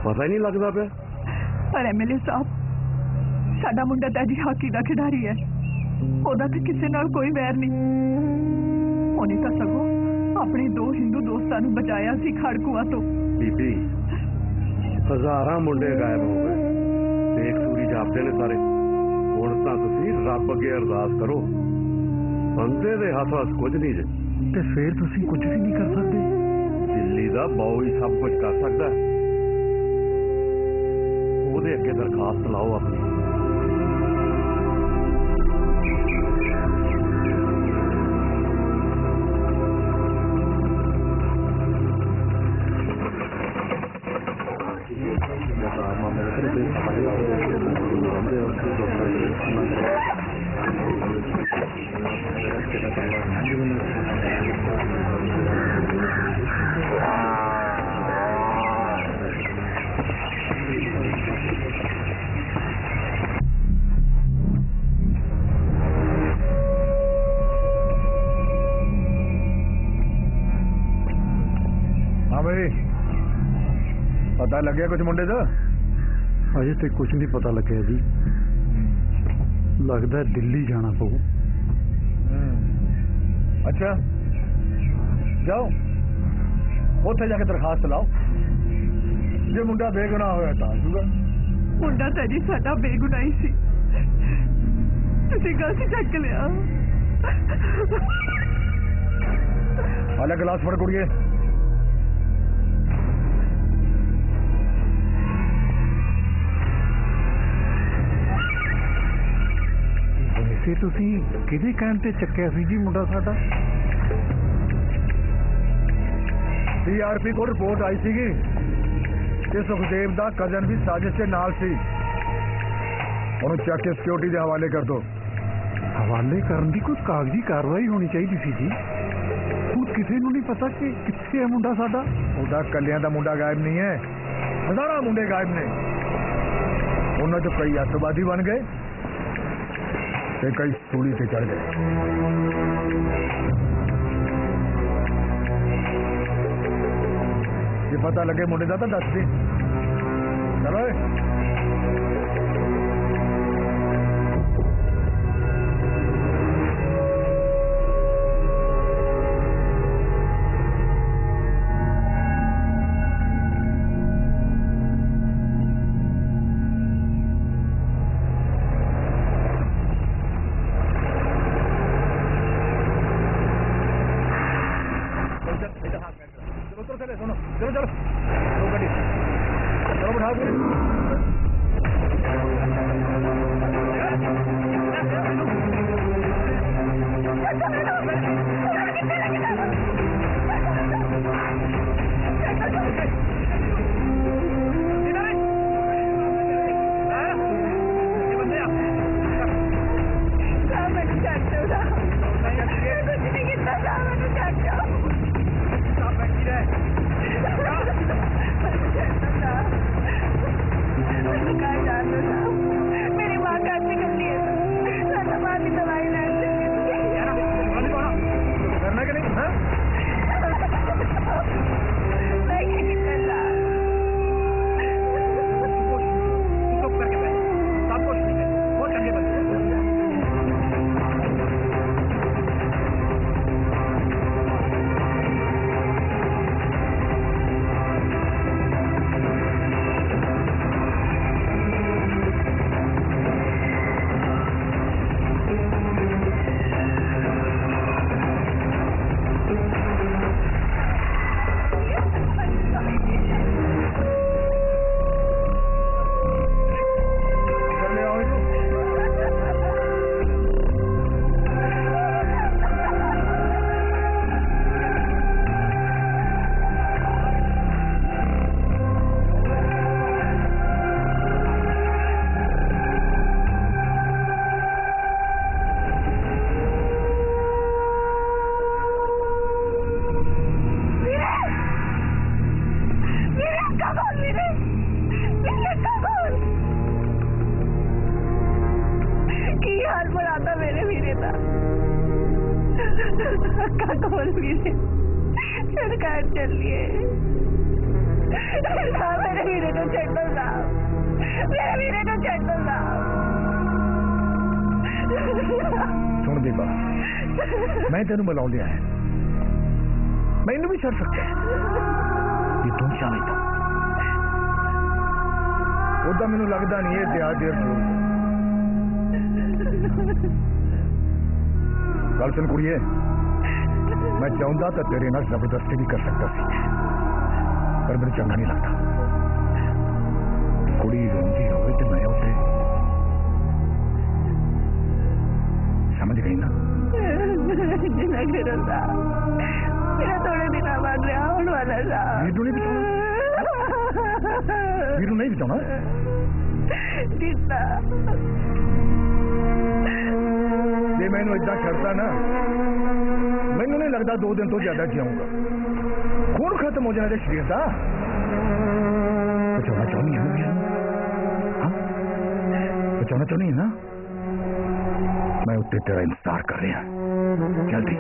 पता ही नहीं लगता पिया। पर एमएलए साहब, साडा मुंडा तां जी हाकी दा खिडारी है, ओदा तां किसे नाल कोई वैर नहीं। ओने तां सगों अपने दो हिंदू दोस्तां नूं बचाया सी खड़कुआ तो। बीबी, हज़ारां मुंडे गायब हो गए, बेकसूरी जापदे ने सारे। हुण तां तुसीं रब अगे अरदास करो, बंदे दे हत्थ वस कुछ नहीं जे। ते फिर तुसीं कुछ भी नहीं कर सकते? दिल्ली दा बाऊ ही सब कुछ कर सकदा है। ओहदे अगे दरखास्त लाओ अपनी। हाँ भाई, पता लग गया कुछ मुंडे का? अजे तक कुछ नहीं पता लगे जी, लगता है दिल्ली जाना पऊ। अच्छा जाओ, उत्थे जाके दरखास्त लाओ, जे मुंडा बेगुनाह होया तां आजूगा। मुंडा तां जी साडा बेगुनाही सी, तुसीं गलत चक लिया। हाले गिलास फड़ कुड़िए। वैसे तुसीं किहदे कहण ते चक्किया सी जी मुंडा साडा? सीआरपी को रिपोर्ट आई सी कि सुखदेव दा कजन भी साजिश के नाल सी। उन्होंने चक के सिक्योरिटी के हवाले कर दो। हवाले करने की कोई कागजी कार्रवाई होनी चाहिए सी जी। खुद किसी को नहीं पता कि कित्थे है मुंडा साडा। उहदा कलियां दा मुंडा गायब नहीं है, हज़ारां मुंडे गायब ने। उन्होंने तो कई अतवादी बन गए ते कई सूली से चढ़ गए। ये पता लगे मुंडे दा तां दस दी। चलो उतरो चले सुनो चलो चलो दो गाड़ी चलो बढ़ा दो मेरी माँ का अच्छी करती है की दवाई करना कि नहीं हाँ? चुप करके बैठ सब कुछ ठीक है बहुत चंगे बच्चे सरकार चलिए मेरे वीरे को छड्डो साहब मेरे वीरे को छड्डो साहब सुन दीपा मैं तेन बुला लिया है मैनू भी छड़ सकता ये तू चाहे तो उदा मैनू लगता नहीं है त्याग देर गल सुन कुड़िए मैं चाहता तो तेरे नाल जबरदस्ती भी कर सकता सी पर मेरे चंगा नहीं लगता कुड़ी रोंदी होवे तो मैं उसे समझ गई ना मेरा थोड़े दिन बाद ब्याह होने वाला था वीरू नहीं बिताना वीरू नहीं बिताना कितना जे मैनू इदा छड़ता ना मैनू नहीं लगता 2 दिन तो ज्यादा जियाऊंगा खून खत्म हो जाना शरीर का बचाना चाहनी है हाँ? बचाना चाहनी है ना मैं उत्ते तेरा इंतजार कर रहा जल्दी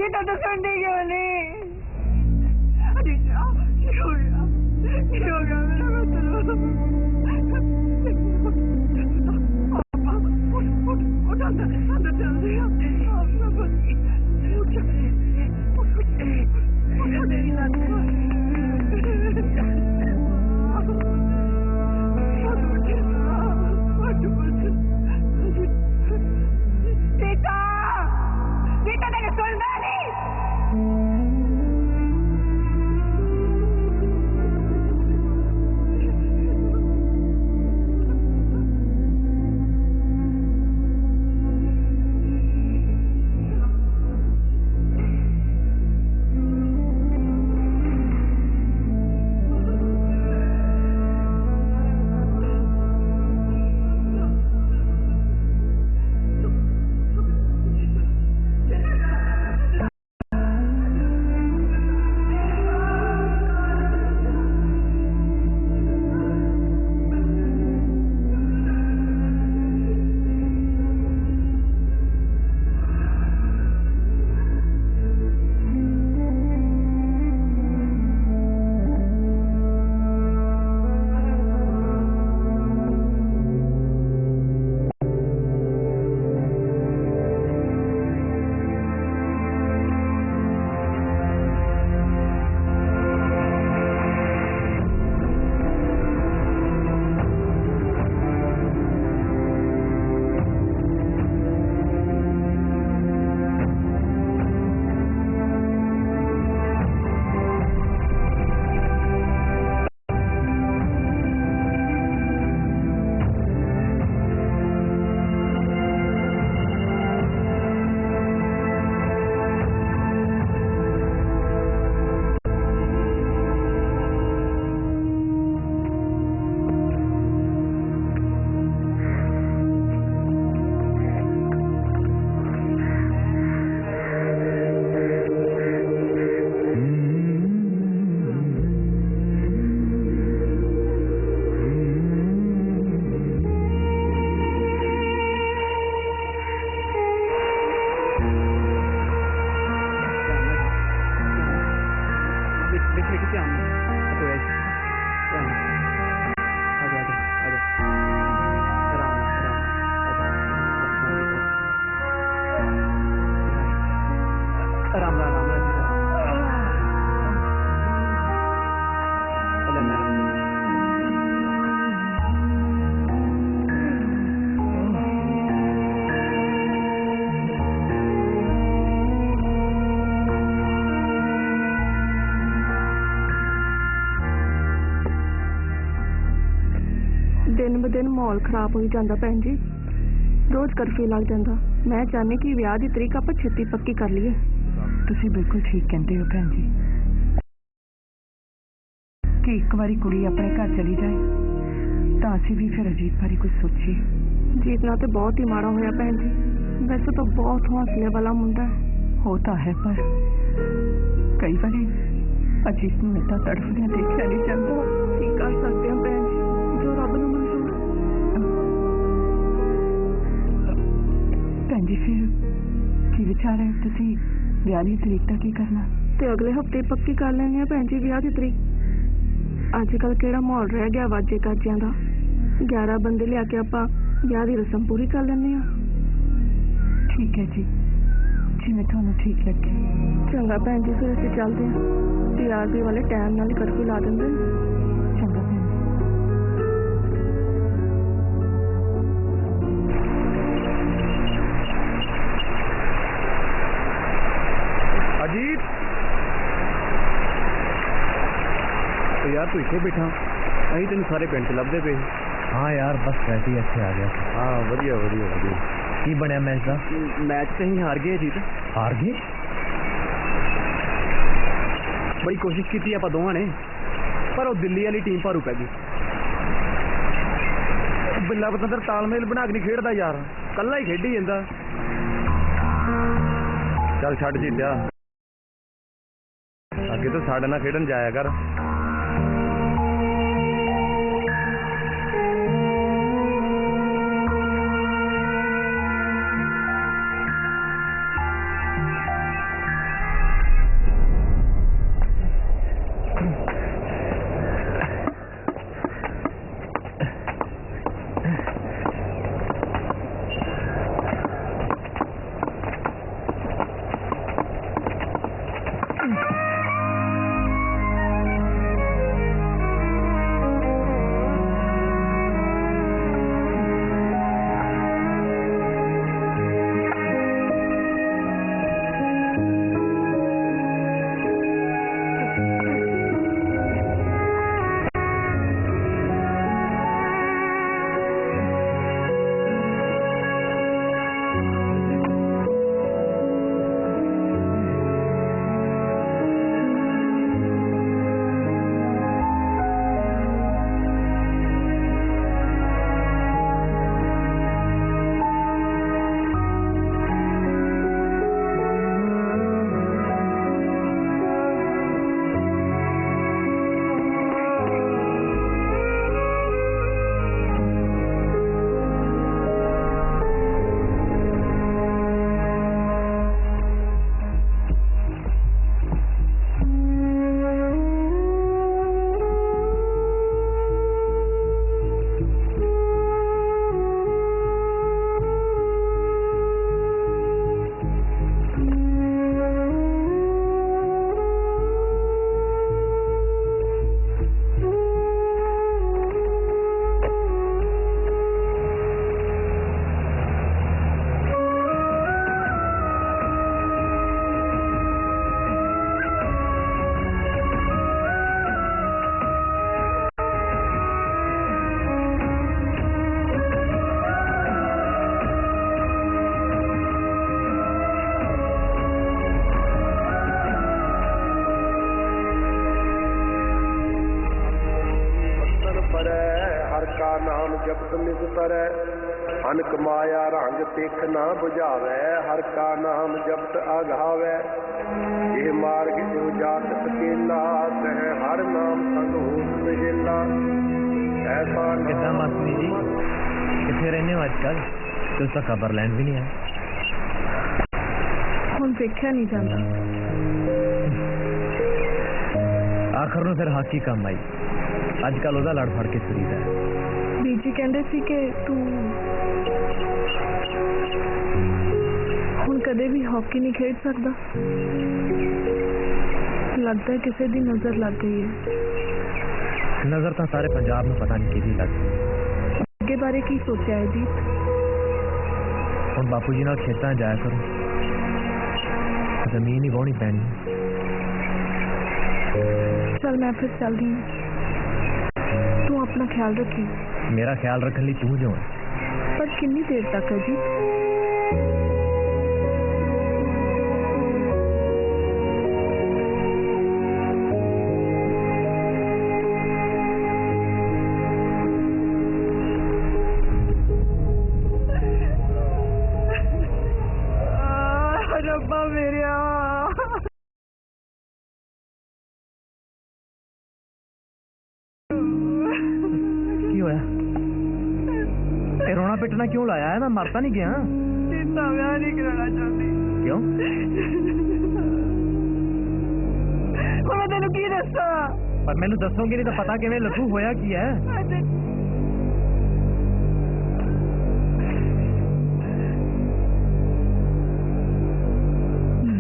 जीता तो सुनती क्यों नहीं? जीता क्यों गया मेरा मतलब? पापा उठ अंदर चल दिया। दिन ब दिन माहौल खराब हो जाता भैन जी। रोज कर्फ्यू लग जाता। मैं चाहनी कि विआह की तरीक आप छेती पक्की कर लीए। तुसी बिल्कुल ठीक कहते हो भैन जी कि एक बारी कुड़ी अपने घर चली जाए तो असी भी फिर अजीत बारे कुछ सोचिए। जीतना तो बहुत ही माड़ा होया भैन जी। वैसे तो बहुत हौसले वाला मुंडा है। होता है पर कई बारी अजीत नूं इतना तड़फदियां देखा नहीं जाता। की कर सकते हैं भैन जी, जो रब नूं मंजूर। भैन जी फिर की विचार है तुसी विआह दी तरीक दा की करना? ते अगले हफ्ते पक्की कर लेने हैं भैन जी विआह दी तरीक। अजकल केड़ा माहौल रह गया वाजे गाजियां दा। 11 बंदे लिया के आपां विआह दी रस्म पूरी कर लेने हैं। ठीक है जी, जिवें तुहानूं ठीक लगे। चंगा भैन जी, फिर असीं चलदे हां। टीआरपी वाले टाइम नाल कर्फ्यू ला दिंदे ने। चंगा भैन अजीत तो यार तू इतने बैठा अं तेन सारे पिंड च लभदे पे। हाँ यार बस वैसे ही अच्छे आ गया। हाँ वधिया वधिया वधिया। की बनया मैच का? मैच तो ही हार गए अजीत। हार गए? बड़ी कोशिश की आप दोवां ने, पर वो दिल्ली वाली टीम भारू पै गई। बिल्ला पतंदर तालमेल बना के नहीं खेडदा यार, कल्ला ही खेडी जांदा। चल छड़ जीत्या, अगे तो साडे नाल खेडन जाया कर। तख्त निस्तरै अनक माया रंग तिख न बुझावै हर का नाम जपत आघावै ਇਹ ਮਾਰਗ ਜੋ ਜਾਤ ਅਕੇਲਾ ਸਹਿ ਹਰ ਨਾਮ ਸੰਗ ਹੋਤ ਸਹੇਲਾ ਐਸਾ कितना मासूमी जी कितने रहने हो आजकल तो उसका खबर लैंड भी नहीं है ਹੁਣ ਵੇਖਿਆ ਨਹੀਂ ਜਾਂਦਾ आखिर ਨੂੰ ਫਿਰ ਹਾਕੀ ਕੰਮ ਆਈ ਅੱਜ ਕੱਲ ਉਹਦਾ ਲੜ ਫੜ ਕੇ ਫਰੀਦਾ ਹੈ ਬੀਜੀ ਕਹਿੰਦੇ ਸੀ ਕਿ ਤੂੰ ਹੁਣ ਕਦੇ ਵੀ ਹਾਕੀ ਨਹੀਂ ਖੇਡ ਸਕਦਾ ਲੱਗਦਾ ਕਿਸੇ ਦੀ ਨਜ਼ਰ ਲੱਗ ਗਈ ਹੈ ਨਜ਼ਰ ਤਾਂ ਸਾਰੇ ਪੰਜਾਬ ਨੂੰ ਪਤਾ ਨਹੀਂ ਕਿਹਦੀ ਲੱਗ ਗਈ ਅੱਗੇ ਬਾਰੇ ਕੀ ਸੋਚਿਆ ਹੈ ਜੀ ਹੁਣ ਬਾਪੂ ਜੀ ਨਾਲ ਖੇਤਾਂ ਜਾਇਆ ਕਰੋ ਜ਼ਮੀਨ ਹੀ ਵਾਹੁਣੀ ਪੈਣੀ चल मैं फिर चल रही हूँ तू अपना ख्याल रखी मेरा ख्याल रखने लिए तू जो है पर कितनी देर तक है जी रब्बा मेरे रोना पिटना क्यों लाया है मैं मरता नहीं गया इतना ब्याह नहीं कराना चाहती क्यों मैं तेन की दसा पर मैनू दसोगे नहीं तो पता किवें लगू होया की है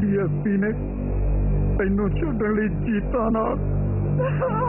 डीएसपी ने तैनू छड्डण लई जीता नाल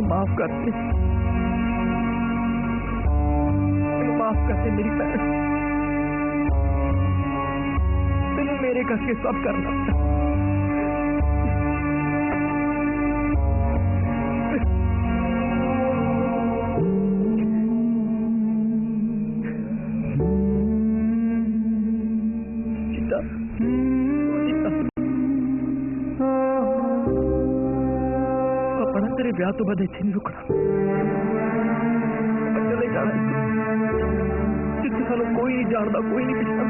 माफ कर दे माफ कर दे मेरी बहन तेने मेरे करके सब करना तेरे ब्याह तो बाद इतने नहीं रुकना चले जाना जिसे सानू कोई नहीं जानता कोई नहीं पिछड़ा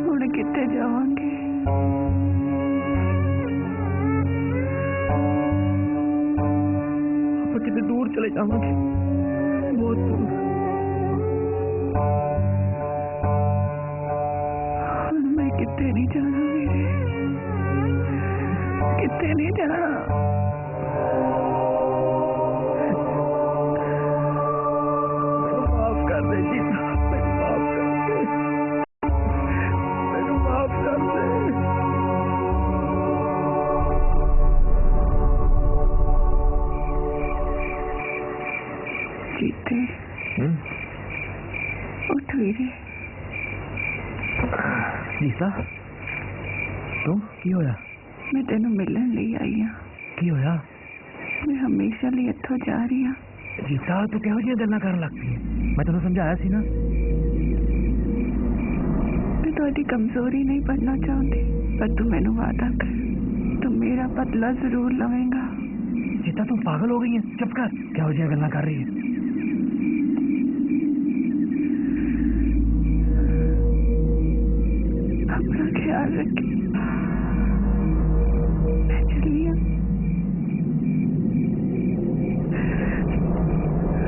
हुण कित्थे जावांगे आप कितने दूर चले जावांगे बहुत दूर कितने नहीं जाना मेरे कितने नहीं जाना माफ कर दे जी माफ कर दे माफ कर दे जीते उठ वीरे जीसा ਤੂੰ ਕੀ ਹੋਇਆ? मैं तेन मिलन ਲਈ आई हाँ। ਕੀ ਹੋਇਆ? मैं हमेशा ਲਈ ਇੱਥੋਂ ਜਾ ਰਹੀ हाँ। ਜੀਤਾ ਤੂੰ ਕਿਹੋ ਜਿਹੀਆਂ ਗੱਲਾਂ ਕਰਨ ਲੱਗ ਪਈ? ਮੈਂ ਤੈਨੂੰ ਸਮਝਾਇਆ ਸੀ ਨਾ। मैं ਤੁਹਾਡੀ ਕਮਜ਼ੋਰੀ नहीं बनना चाहती, पर तू मैनू वादा कर, तू मेरा बदला जरूर लवेगा। ਜੀਤਾ ਤੂੰ ਪਾਗਲ ਹੋ ਗਈ ਹੈ? ਚੁੱਪ ਕਰ। ਕਿਹੋ ਜਿਹੀਆਂ ਗੱਲਾਂ ਕਰ ਰਹੀ ਹੈ? अपना ख्याल रखी। मैं चली हाँ।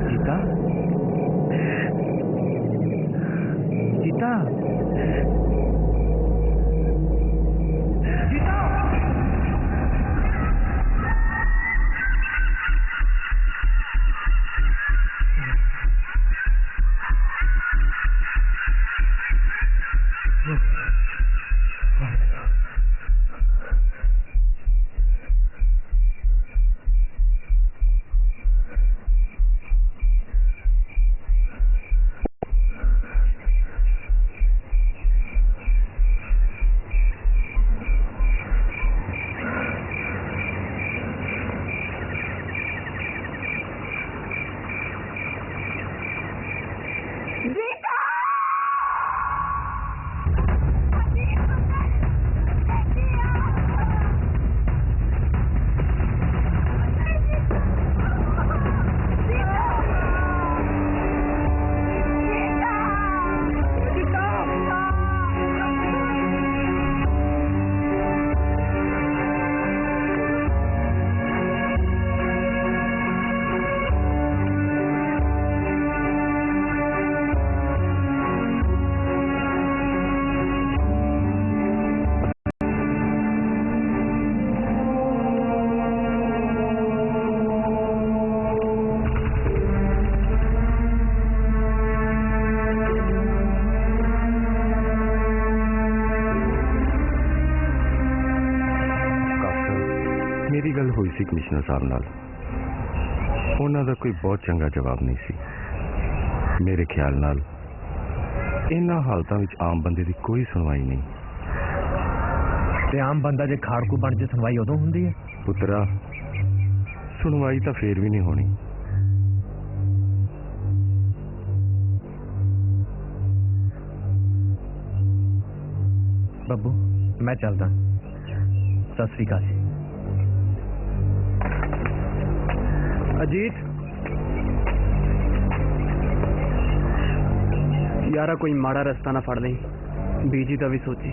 जीता जीता जीता ਮੇਰੀ ਗੱਲ ਹੋਈ ਸੀ ਕਮਿਸ਼ਨਰ ਸਾਹਿਬ ਨਾਲ, ਉਹਨਾਂ ਦਾ ਕੋਈ ਬਹੁਤ ਚੰਗਾ ਜਵਾਬ ਨਹੀਂ ਸੀ। ਮੇਰੇ ਖਿਆਲ ਨਾਲ ਇਹਨਾਂ ਹਾਲਤਾਂ ਵਿੱਚ ਆਮ ਬੰਦੇ ਦੀ ਕੋਈ ਸੁਣਵਾਈ ਨਹੀਂ। ਤੇ ਆਮ ਬੰਦਾ ਜੇ ਖਾੜਕੂ ਬਣ ਜੇ ਸੁਣਵਾਈ ਉਦੋਂ ਹੁੰਦੀ ਹੈ? ਪੁੱਤਰਾ, ਸੁਣਵਾਈ ਤਾਂ ਫੇਰ ਵੀ ਨਹੀਂ ਹੋਣੀ। ਬੱਬੂ ਮੈਂ ਚੱਲਦਾ। ਸਤਿ ਸ੍ਰੀ ਅਕਾਲ ਜੀ। अजीत यारा कोई माड़ा रस्ता ना फड़ लें, बीजी का भी सोची।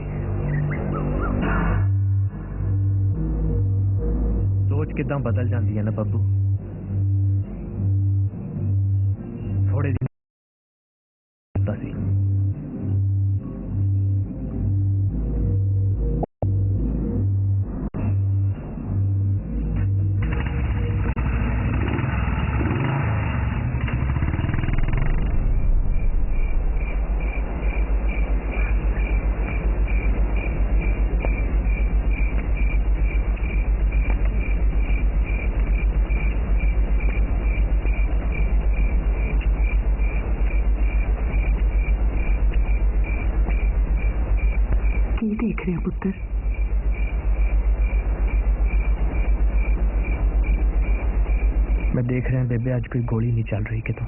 सोच किदां बदल जाती है ना बब्बू। थोड़े दिन सी देख रहे हो पुत्र? मैं देख रहा हूं बेबे, आज कोई गोली नहीं चल रही कि तो।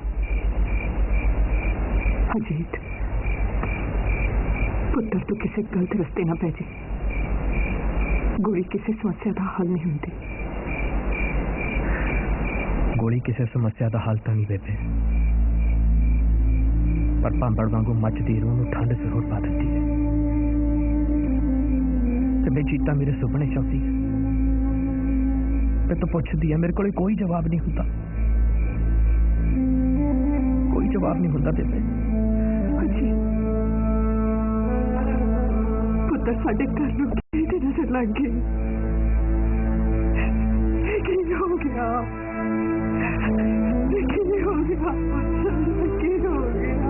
अजीत पुत्र, तू किसी गलत रस्ते ना पै जाए। गोली किसी समस्या का हल नहीं होती। गोली किसी समस्या का हल तो नहीं बेबे, पर भांबड़ वांगू मचदी रूह नूं ठंड जरूर पा देती है। मैं जीता मेरे सुपने चाहती है, मैं तो पूछती है, मेरे को कोई जवाब नहीं होता। कोई जवाब नहीं होता बेबे। पुत्र साडे घर नूं किहदी नजर लग गई? की हो गया? की हो गया? की हो गया?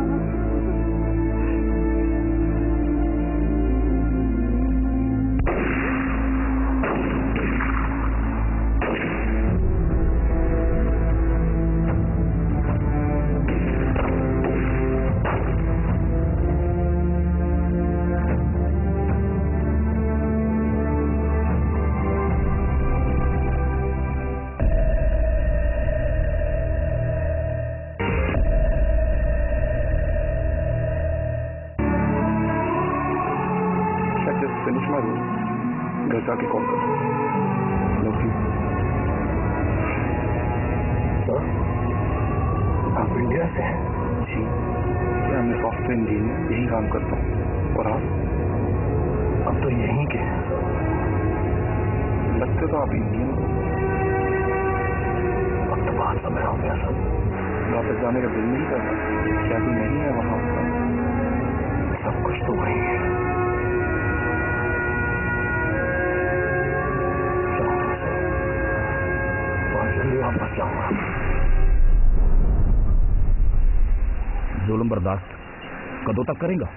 के कॉल कर। Love you. आप इंडिया से हैं? जी, मैं सॉफ्टवेयर इंजीनियर यही काम करता हूँ। और आप? अब तो यहीं के हैं। लगते तो आप इंडियन हो। अब तो बहुत समय हो गया सब। वापस जाने का दिल नहीं करता? क्या कोई नहीं है वहां? सब कुछ तो वही है। बहुत जल्दी वापस जाऊंगा। जुल्म बर्दाश्त कदों तक करेगा?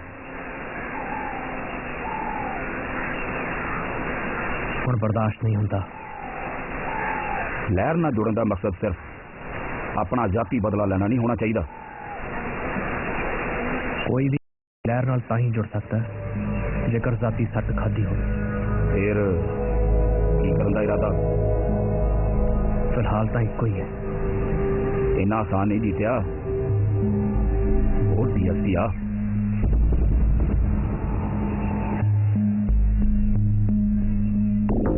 हुण बर्दाश्त नहीं होता। लहर ना जुड़न का मकसद सिर्फ अपना जाति बदला लेना नहीं होना चाहिए। कोई भी लहर नाल तां ही जुड़ सकता है जेकर जाति सट खाधी हो। फिर की करन दा इरादा? फिलहाल तो इको ही है। इन्ना आसान नहीं जीतिया। बहुत डीएसपी आ।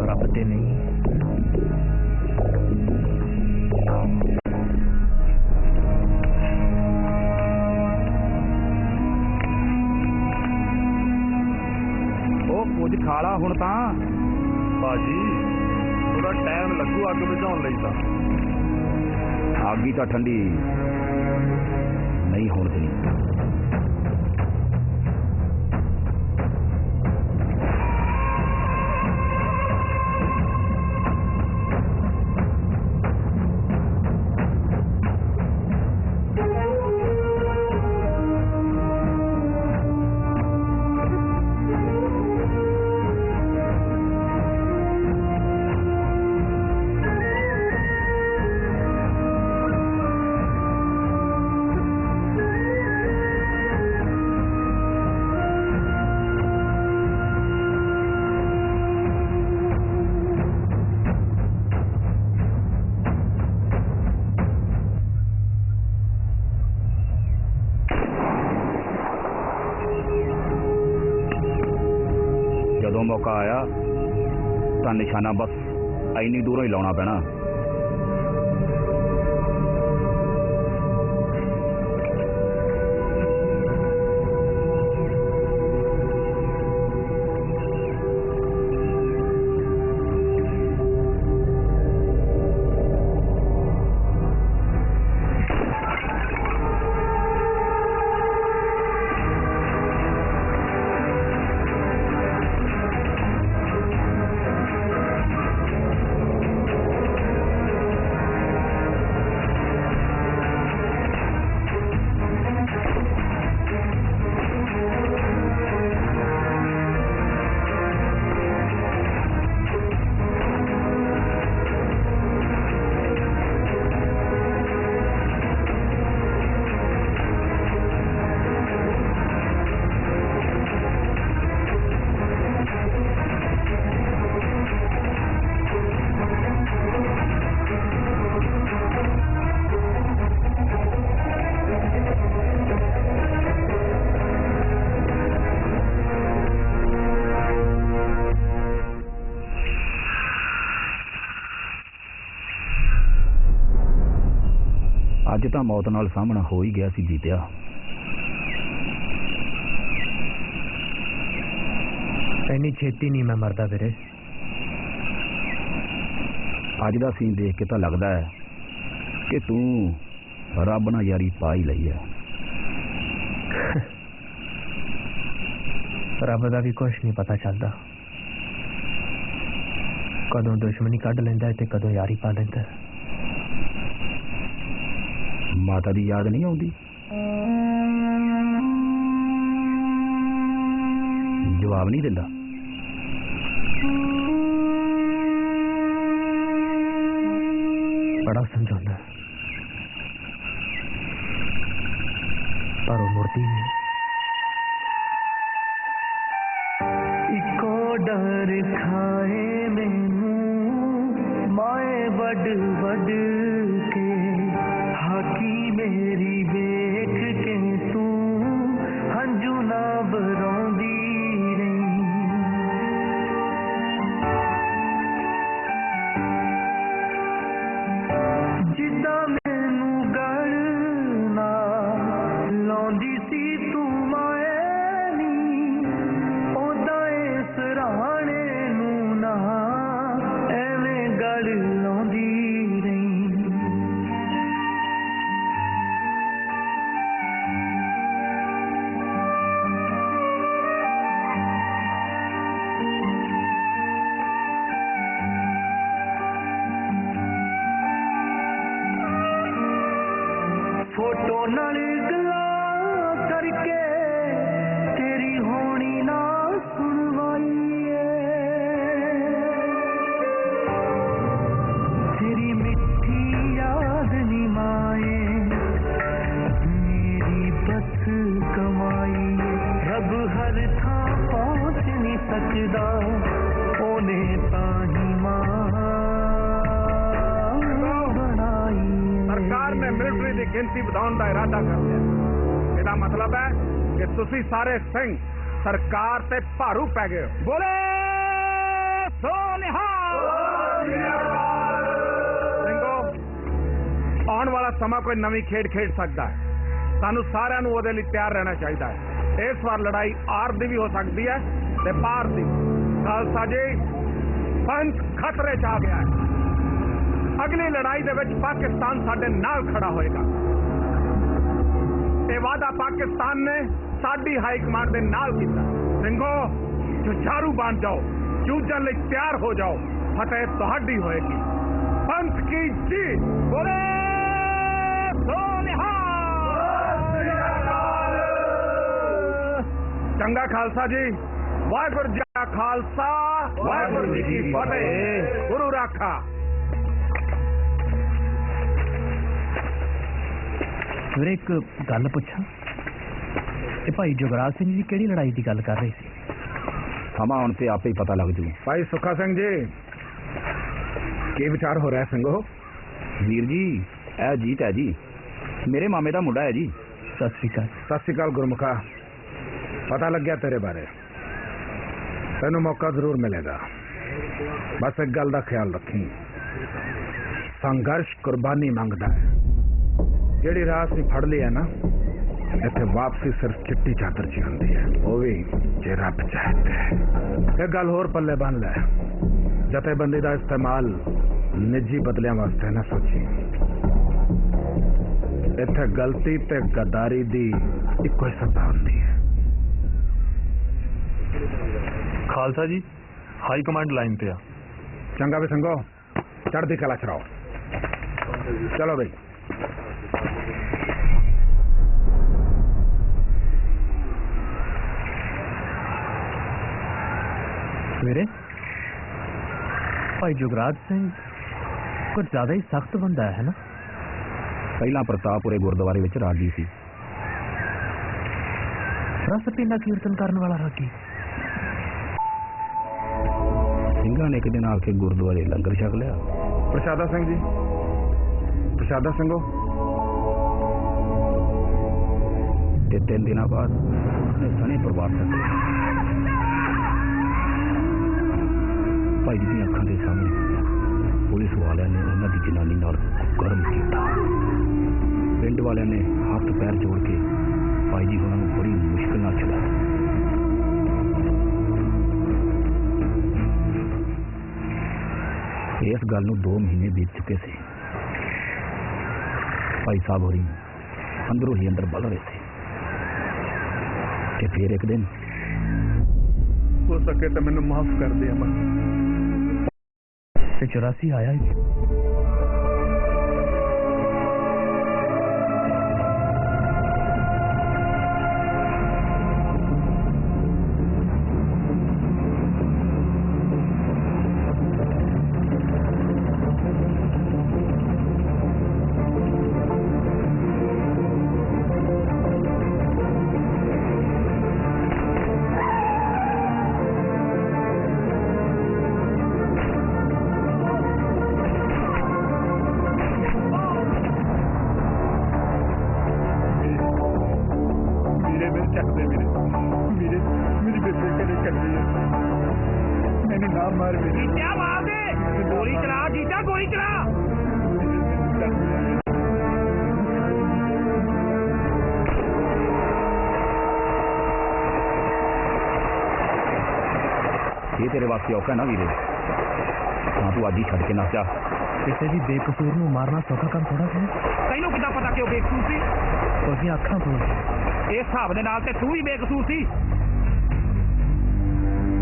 रब ते नहीं। कुछ खाला हुण तां भाजी थोड़ा टाइम लगू अग बुझाउण लई तां। अग ही तां ठंडी नहीं होण देनी। ਜਦੋਂ मौका आया तो निशाना बस इन्नी दूरों ही लाना पैना। अज तो मौत नाल सामना हो ही गया सी जीतिया। इन्नी छेती नहीं मैं मरदा वीरे। अज का सीन देख के तो लगता है कि तू रब नाल यारी पा ही लई है। रब का भी कुछ नहीं पता चलता, कदों दुश्मनी कढ़ लेंदा है ते कदों यारी पा लेंदा है। माता दी याद नहीं आउंदी? जवाब नहीं दिंदा। बड़ा समझाना पर वो मुड़ती नहीं। इको डर खाए मैनू माए वड वड के हाकी मेरी वेख के तू हंजू ना बरौंदी रही। ਜਿੱਦਾਂ ਮੈਨੂੰ ਗੜ ਨਾ ਲਾਉਂਦੀ ਸੀ ਤੂੰ ਮਾਏ ਨੀ ਉਦਾਂ ਇਸ ਰਾਣੇ ਨੂੰ ਨਾ ਐਵੇਂ ਗੜ ਲਾਉਂਦੀ ਰਹੀ ਫੋਟੋ ਨਾਲ ਗੱਲਾਂ ਕਰਕੇ ਤੇਰੀ ਹੋਣੀ ਨਾ ਸੁਣਵਾਈਏ ਤੇਰੀ ਮਿੱਠੀ ਯਾਦ ਨੀ ਮਾਏ ਮੇਰੀ ਬਸ ਕਮਾਈ ਰੱਬ ਹਰ ਥਾਂ ਪਹੁੰਚ ਨਹੀਂ ਸਕਦਾ ਉਹਨੇ ਤਾਂ ਹੀ ਮਾਂ ਸਰਕਾਰ ਨੇ ਮਿਲਟਰੀ ਦੀ ਗਿਣਤੀ ਵਧਾਉਣ ਦਾ ਇਰਾਦਾ ਕਰ ਲਿਆ ਇਹਦਾ ਮਤਲਬ ਹੈ ਕਿ ਤੁਸੀਂ ਸਾਰੇ ਸਿੰਘ ਸਰਕਾਰ ਤੇ ਭਾਰੂ ਪੈ ਗਏ ਹੋ ਬੋਲੇ ਸੋ ਨਿਹਾਲ ਸਿੰਘੋ ਆਉਣ ਵਾਲਾ ਸਮਾਂ ਕੋਈ ਨਵੀਂ ਖੇਡ ਖੇਡ ਸਕਦਾ ਹੈ ਸਾਨੂੰ ਸਾਰਿਆਂ ਨੂੰ ਉਹਦੇ ਲਈ ਤਿਆਰ ਰਹਿਣਾ ਚਾਹੀਦਾ ਹੈ ਇਸ ਵਾਰ ਲੜਾਈ ਆਰ ਦੀ ਵੀ ਹੋ ਸਕਦੀ ਹੈ ਤੇ ਪਾਰ ਦੀ ਖਾਲਸਾ ਜੀ ਪੰਥ ਖਤਰੇ 'ਚ ਆ ਗਿਆ ਹੈ ਅਗਲੀ ਲੜਾਈ ਦੇ ਵਿੱਚ ਪਾਕਿਸਤਾਨ ਸਾਡੇ ਨਾਲ ਖੜਾ ਹੋਏਗਾ ਇਹ ਵਾਅਦਾ ਪਾਕਿਸਤਾਨ ਨੇ ਸਾਡੀ ਹਾਈ ਕਮਾਂਡ ਦੇ ਨਾਲ ਕੀਤਾ ਸਿੰਘੋ ਜੁਝਾਰੂ ਬਣ ਜਾਓ ਜੂਝਣ ਲਈ ਤਿਆਰ ਹੋ ਜਾਓ ਫਤਿਹ ਤੁਹਾਡੀ ਹੋਏਗੀ ਪੰਥ ਕੀ ਜੀ ਬੋਲੇ ਸੋ ਨਿਹਾਲ ਚੰਗਾ ਖਾਲਸਾ ਜੀ ਵਾਹਿਗੁਰੂ ਜੀ ਕਾ ਖਾਲਸਾ ਵਾਹਿਗੁਰੂ ਜੀ ਕੀ ਫਤਿਹ ਗੁਰੂ ਰਾਖਾ ਵੀਰੇ ਇੱਕ ਗੱਲ ਪੁੱਛਾਂ ਇਹ ਭਾਈ ਜੁਗਰਾਜ ਸਿੰਘ ਜੀ ਕਿਹੜੀ ਲੜਾਈ ਦੀ ਗੱਲ ਕਰ ਰਹੇ ਸੀ ਸਮਾਂ ਆਉਣ ਤੇ ਆਪੇ ਹੀ ਪਤਾ ਲੱਗ ਜੂ ਭਾਈ ਸੁੱਖਾ ਸਿੰਘ ਜੀ ਕੀ ਵਿਚਾਰ ਹੋ ਰਿਹਾ ਸਿੰਘੋ ਵੀਰ ਜੀ ਇਹ ਜੀਤ ਹੈ ਜੀ ਮੇਰੇ ਮਾਮੇ ਦਾ ਮੁੰਡਾ ਹੈ ਜੀ ਸਤਿ ਸ਼੍ਰੀ ਅਕਾਲ ਸਤਿ ਸ਼੍ਰੀ ਅਕਾਲ ਗੁਰਮੁਖਾ ਪਤਾ ਲੱਗਿਆ ਤੇਰੇ ਬਾਰੇ ਤੈਨੂੰ ਮੌਕਾ ਜ਼ਰੂਰ ਮਿਲੇਗਾ ਬਸ ਇੱਕ ਗੱਲ ਦਾ ਖਿਆਲ ਰੱਖੀ ਸੰਘਰਸ਼ ਕੁਰਬਾਨੀ ਮੰਗਦਾ ਹੈ ਜਿਹੜੀ ਰਾਹ ਅਸੀਂ ਫੜ ਲਈ ਹੈ ਨਾ ਇੱਥੇ ਵਾਪਸੀ ਸਿਰਫ ਚਿੱਟੀ ਚਾਦਰ 'ਚ ਹੁੰਦੀ ਹੈ ਉਹ ਵੀ ਜੇ ਰੱਬ ਚਾਹੇ ਇਹ ਗੱਲ ਹੋਰ ਪੱਲੇ ਬੰਨ ਲੈ ਜਥੇਬੰਦੀ ਦਾ ਇਸਤੇਮਾਲ ਨਿੱਜੀ ਬਦਲਿਆਂ ਵਾਸਤੇ ਨਾ ਸੋਚੀ ਇੱਥੇ ਗਲਤੀ ਤੇ ਗਦਾਰੀ ਦੀ ਇੱਕੋ ਹੀ ਸਜ਼ਾ ਹੁੰਦੀ ਹੈ ਖਾਲਸਾ ਜੀ ਹਾਈ ਕਮਾਂਡ ਲਾਈਨ ਤੇ ਆ ਚੰਗਾ ਵੀ ਸੰਗੋ ਚੜ੍ਹਦੀ ਕਲਾ ਚ ਰਹੋ ਚਲੋ ਬਈ ਵੀਰੇ ਭਾਈ ਜੁਗਰਾਜ ਸਿੰਘ ਕੁਝ ਜ਼ਿਆਦਾ ਹੀ ਸਖਤ ਬੰਦਾ ਹੈ ਨਾ ਪਹਿਲਾਂ ਪ੍ਰਤਾਪਪੁਰੇ ਗੁਰਦੁਆਰੇ ਵਿੱਚ ਰਾਗੀ ਸੀ ਰਸ ਪੀਂਦਾ ਕੀਰਤਨ ਕਰਨ ਵਾਲਾ ਰਾਗੀ ਸਿੰਘਾਂ ਨੇ ਇੱਕ ਦਿਨ ਆ ਕੇ ਗੁਰਦੁਆਰੇ ਲੰਗਰ ਛਕ ਲਿਆ ਪ੍ਰਸ਼ਾਦਾ ਸਿੰਘ ਜੀ ਪ੍ਰਸ਼ਾਦਾ ਸਿੰਘੋ ਤੇ 3 ਦਿਨਾਂ ਬਾਅਦ ਸਣੇ ਪਰਿਵਾਰ ਤੱਕ ਭਾਈ ਜੀ ਦੀਆਂ ਅੱਖਾਂ ਦੇ ਸਾਹਮਣੇ ਪੁਲਿਸ ਵਾਲਿਆਂ ਨੇ ਉਹਨਾਂ ਦੀ ਜਨਾਨੀ ਨਾਲ ਕਰਮ ਕੀਤਾ ਪਿੰਡ ਵਾਲਿਆਂ ਨੇ ਹੱਥ ਪੈਰ ਜੋੜ ਕੇ ਭਾਈ ਜੀ ਉਹਨਾਂ ਨੂੰ ਬੜੀ ਮੁਸ਼ਕਲ ਨਾਲ ਛੁਡਾਇਆ ਇਸ ਗੱਲ ਨੂੰ 2 ਮਹੀਨੇ ਬੀਤ ਚੁੱਕੇ ਸੀ ਭਾਈ ਸਾਹਿਬ ਹੋਰੀ ਅੰਦਰੋਂ ਹੀ ਅੰਦਰ ਬਲ ਰਹੇ ਸੀ ਕਿ ਫਿਰ ਇੱਕ ਦਿਨ ਹੋ ਸਕੇ ਤਾਂ ਮੈਨੂੰ ਮਾਫ ਕਰ ਦੇ ਅਮਨ ਤੇ 84 ਆਇਆ ਹੀ ਜੀਤਿਆ ਮਾਰ ਦੇ ਗੋਲੀ ਚਲਾ ਜੀਤਾ ਗੋਲੀ ਚਲਾ तेरे वास्ते औखा ना वीरे ਤਾਂ ਤੂੰ ਅੱਜ ਹੀ ਛੱਡ ਕੇ ਨਾ ਜਾ ਕਿਸੇ ਵੀ ਬੇਕਸੂਰ ਨੂੰ ਮਾਰਨਾ ਸੌਖਾ ਕੰਮ ਥੋੜਾ ਸੀ ਤੈਨੂੰ ਕਿੱਦਾਂ ਪਤਾ ਕਿ ਉਹ ਬੇਕਸੂਰ ਸੀ ਉਹਦੀਆਂ ਅੱਖਾਂ ਤੋਂ ਇਸ ਹਿਸਾਬ ਦੇ ਨਾਲ ਤੇ ਤੂੰ ਵੀ ਬੇਕਸੂਰ ਸੀ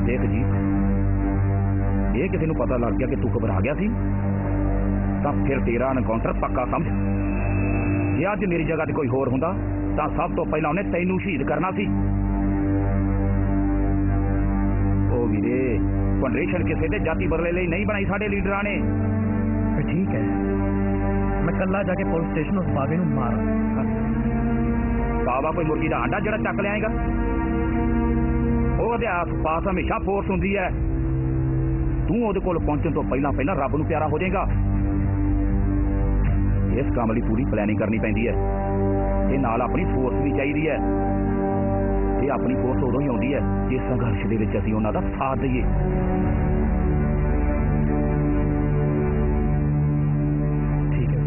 ਦੇਖ ਜੀ ਇਹ ਕਿਸੇ ਨੂੰ ਪਤਾ ਲੱਗ ਗਿਆ ਕਿ ਤੂੰ ਘਬਰਾ ਗਿਆ ਸੀ ਤਾਂ ਫਿਰ ਤੇਰਾ ਐਨਕਾਊਂਟਰ ਪੱਕਾ ਸਮਝ ਜੇ ਅੱਜ ਮੇਰੀ ਜਗ੍ਹਾ ਤੇ ਕੋਈ ਹੋਰ ਹੁੰਦਾ ਤਾਂ ਸਭ ਤੋਂ ਪਹਿਲਾਂ ਉਹਨੇ ਤੈਨੂੰ ਸ਼ਹੀਦ ਕਰਨਾ ਸੀ ਉਹ ਵੀਰੇ ਫੈਡਰੇਸ਼ਨ ਕਿਸੇ ਦੇ ਜਾਤੀ ਬਦਲੇ ਲਈ ਨਹੀਂ ਬਣਾਈ ਸਾਡੇ ਲੀਡਰਾਂ ਨੇ ਠੀਕ ਹੈ ਮੈਂ ਕੱਲਾ ਜਾ ਕੇ ਪੁਲਿਸ ਸਟੇਸ਼ਨ ਉਸ ਬਾਵੇ ਨੂੰ ਮਾਰ ਬਾਵਾ ਕੋਈ ਮੁਰਗੀ ਦਾ ਆਂਡਾ ਜਿਹੜਾ ਚੱਕ ਲਿਆਏਗਾ ਉਹਦੇ ਆਸ-ਪਾਸ ਹਮੇਸ਼ਾ ਫੋਰਸ ਹੁੰਦੀ ਹੈ ਤੂੰ ਉਹਦੇ ਕੋਲ ਪਹੁੰਚਣ ਤੋਂ ਪਹਿਲਾਂ ਰੱਬ ਨੂੰ ਪਿਆਰਾ ਹੋ ਜਾਏਗਾ ਇਸ ਕੰਮ ਲਈ ਪੂਰੀ ਪਲੈਨਿੰਗ ਕਰਨੀ ਪੈਂਦੀ ਹੈ ਤੇ ਨਾਲ ਆਪਣੀ ਫੋਰਸ ਵੀ ਚਾਹੀਦੀ ਹੈ ਤੇ ਆਪਣੀ ਫੋਰਸ ਉਦੋਂ ਹੀ ਆਉਂਦੀ ਹੈ ਜੇ ਸੰਘਰਸ਼ ਦੇ ਵਿੱਚ ਅਸੀਂ ਉਹਨਾਂ ਦਾ ਸਾਥ ਦਈਏ ਠੀਕ ਹੈ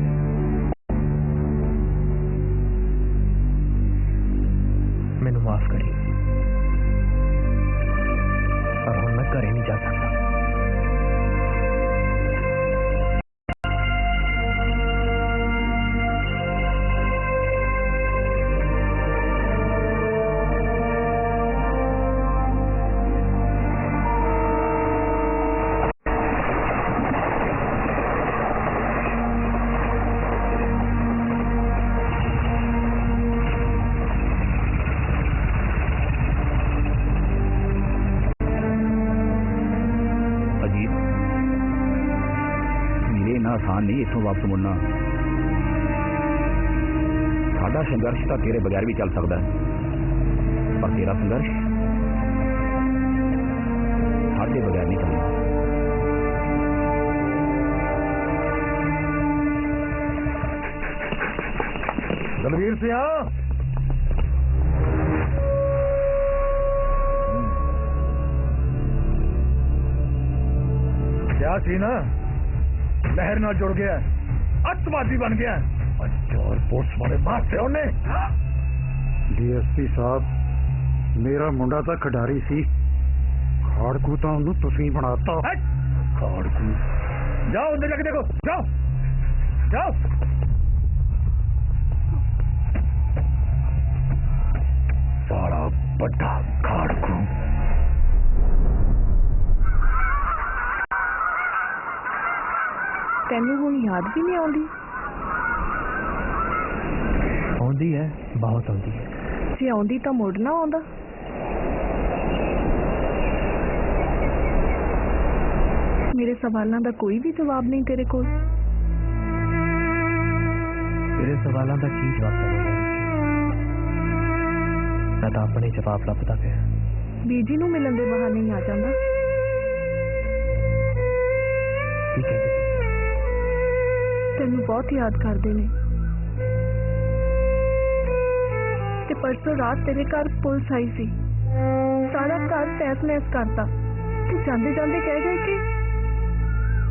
ਮੈਨੂੰ ਮਾਫ ਕਰੀ ਪਰ ਹੁਣ ਮੈਂ ਘਰੇ ਨਹੀਂ ਜਾ ਸਕਦਾ ਆਸਾਨ ਨਹੀਂ ਇੱਥੋਂ ਵਾਪਸ ਮੁੜਨਾ ਸਾਡਾ ਸੰਘਰਸ਼ ਤਾਂ ਤੇਰੇ ਬਗੈਰ ਵੀ ਚੱਲ ਸਕਦਾ ਪਰ ਤੇਰਾ ਸੰਘਰਸ਼ ਸਾਡੇ ਬਗੈਰ ਨਹੀਂ ਚੱਲਣਾ ਦਲਵੀਰ ਸਿਆ ਕਿਆ ਸੀ ਨਾ लहर ਨਾਲ जुड़ गया अतवादी बन गया और पुलिस वाले मारते ਉਹਨੇ ਡੀਐਸਪੀ ਸਾਹਿਬ ਮੇਰਾ ਮੁੰਡਾ ਤਾਂ ਖਿਡਾਰੀ ਸੀ ਖਾੜਕੂ ਤਾਂ ਉਹਨੂੰ ਤੁਸੀਂ ਬਣਾਤਾ ਖਾੜਕੂ ਜਾਓ ਅੰਦਰ ਜਾ ਕੇ ਦੇਖੋ ਜਾਓ ਜਾਓ ਸਾਰਾ ਵੱਡਾ ਖਾੜਕੂ ਤੈਨੂੰ ਹੁਣ ਯਾਦ ਵੀ ਨਹੀਂ ਆਉਂਦੀ ਆਉਂਦੀ ਹੈ ਬਹੁਤ ਆਉਂਦੀ ਹੈ ਜੇ ਆਉਂਦੀ ਤਾਂ ਮੁੜ ਨਾ ਆਉਂਦਾ ਮੇਰੇ ਸਵਾਲਾਂ ਦਾ ਕੋਈ ਵੀ ਜਵਾਬ ਨਹੀਂ ਤੇਰੇ ਕੋਲ ਤੇਰੇ ਸਵਾਲਾਂ ਦਾ ਕੀ ਜਵਾਬ ਦੇਵਾਂ ਮੈਂ ਤਾਂ ਆਪਣੇ ਜਵਾਬ ਲੱਭਦਾ ਪਿਆ ਬੀਜੀ ਨੂੰ ਮਿਲਣ ਦੇ ਬਹਾਨੇ ਹੀ ਆ ਜਾਂਦਾ ਠੀਕ ਹੈ ਤੈਨੂੰ ਬਹੁਤ ਯਾਦ ਕਰਦੇ ਨੇ ਤੇ ਪਰਸੋਂ ਰਾਤ ਤੇਰੇ ਘਰ ਪੁਲਿਸ ਆਈ ਸੀ ਸਾਰਾ ਘਰ ਤਹਿਸ-ਨਹਿਸ ਕਰਤਾ ਤੇ ਜਾਂਦੇ ਜਾਂਦੇ ਕਹਿ ਗਏ ਕਿ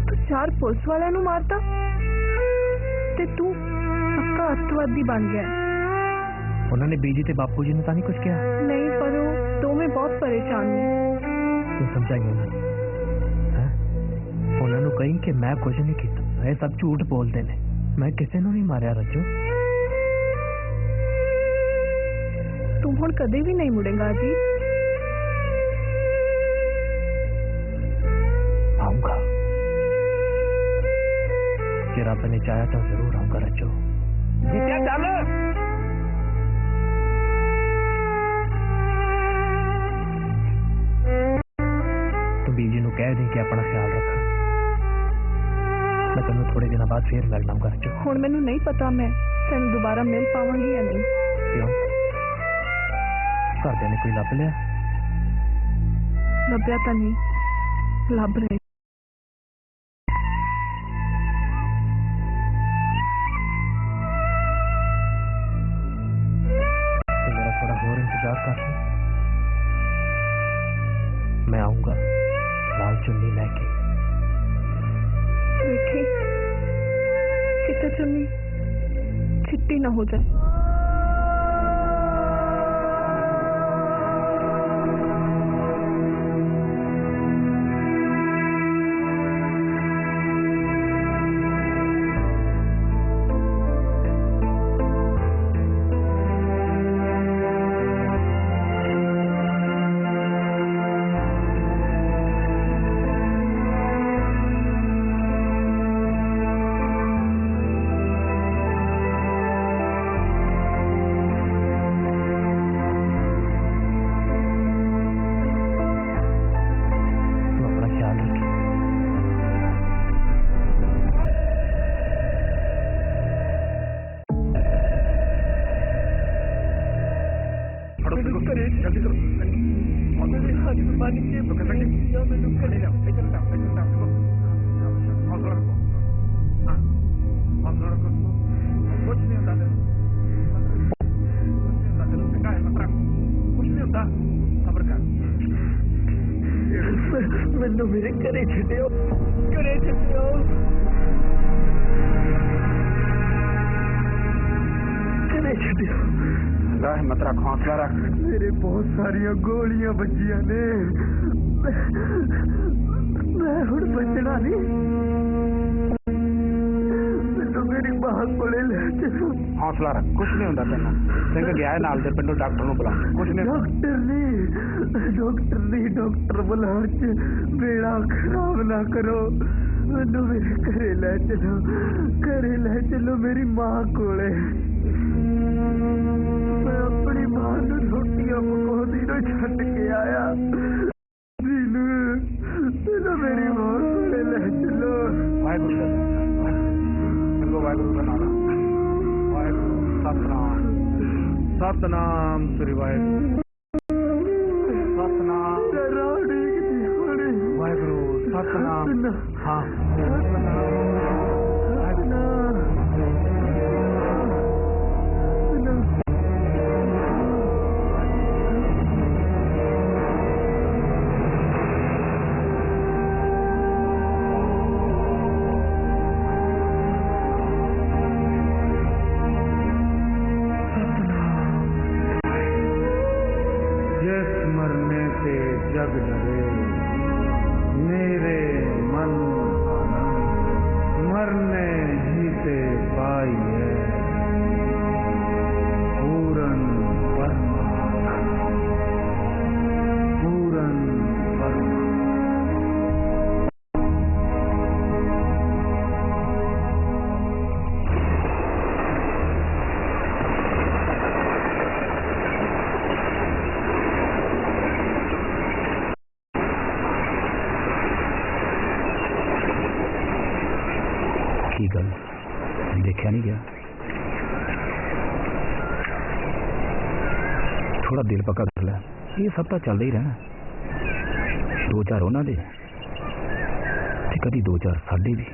ਤੂੰ 4 ਪੁਲਿਸ ਵਾਲਿਆਂ ਨੂੰ ਮਾਰਤਾ ਤੇ ਤੂੰ ਪੱਕਾ ਅੱਤਵਾਦੀ ਬਣ ਗਿਆ ਉਹਨਾਂ ਨੇ ਬੀਜੀ ਤੇ ਬਾਪੂ ਜੀ ਨੂੰ ਤਾਂ ਨਹੀਂ ਕੁਝ ਕਿਹਾ ਨਹੀਂ ਪਰ ਉਹ ਦੋਵੇਂ ਬਹੁਤ ਪਰੇਸ਼ਾਨ ਨੇ ਤੂੰ ਸਮਝਾਈ ਉਹਨਾਂ ਨੂੰ ਕਹੀਂ ਕਿ ਮੈਂ ਕੁਝ ਨਹੀਂ ਕੀਤਾ ਇਹ ਸਭ ਝੂਠ ਬੋਲਦੇ ਨੇ ਮੈਂ ਕਿਸੇ ਨੂੰ ਨਹੀਂ ਮਾਰਿਆ ਰੱਜੋ ਤੂੰ ਹੁਣ ਕਦੇ ਵੀ ਨਹੀਂ ਮੁੜੇਗਾ ਜੀ ਆਉਂਗਾ ਜੇ ਰੱਬ ਨੇ ਚਾਹਿਆ ਤਾਂ ਜ਼ਰੂਰ ਆਉਂਗਾ ਰੱਜੋ ਜਿੱਤਿਆ ਚੱਲ ਤੂੰ ਬੀਜੀ ਨੂੰ ਕਹਿ ਦੇ ਕਿ ਆਪਣਾ ਖਿਆਲ ਰੱਖ मैं तेन थोड़े दिन बाद फिर मिलना घर च हुण मैनू नहीं पता मैं तेन दोबारा मिल पावांगी या नहीं क्यों घरदे ने कोई लभ लिया लभ्या तो नहीं लभ रहे तो मेरा थोड़ा और इंतजार कर मैं आऊंगा लाल चुन्नी लेके देखी कितने चुन्नी चिट्टी ना हो जाए करे जल्दी करो मेरे हाथ में पानी के या मैंने करे ना हौसला रखो कुछ नहीं होता कुछ नहीं होता सब्र कर मैंने मेरे करे छड्डियो हिम्मत रख हौसला रख मेरे बहुत सारिया गोलियां बजिया ने मैं हुण बचना नहीं मैनू मेरी मां कोले ले चलो हौसला रख कुछ नहीं होता तेन सिंह गया है नाल दे पिंडों डॉक्टर नूं बुला कुछ नहीं डॉक्टर बुलाण च बेड़ा खराब ना करो मैनू मेरे घरे ले चलो मेरी मां कोले मैं अपनी मां नूं रोटियां पकाउंदी नूं छड्ड के आया मेनू मेरी मां कोले ले चलो वाहिगुरू का नाम वाहिगुरू सतनाम श्री वाहिगुरू वाहिगुरू सतनाम हाँ जग डरे मेरे मन मरने ही से पाई है पूरन की गल देखा नहीं गया थोड़ा दिल पक्का कर लिया ये सब तो चलता ही रहना दो चार उन्होंने कभी दो चार साढ़े भी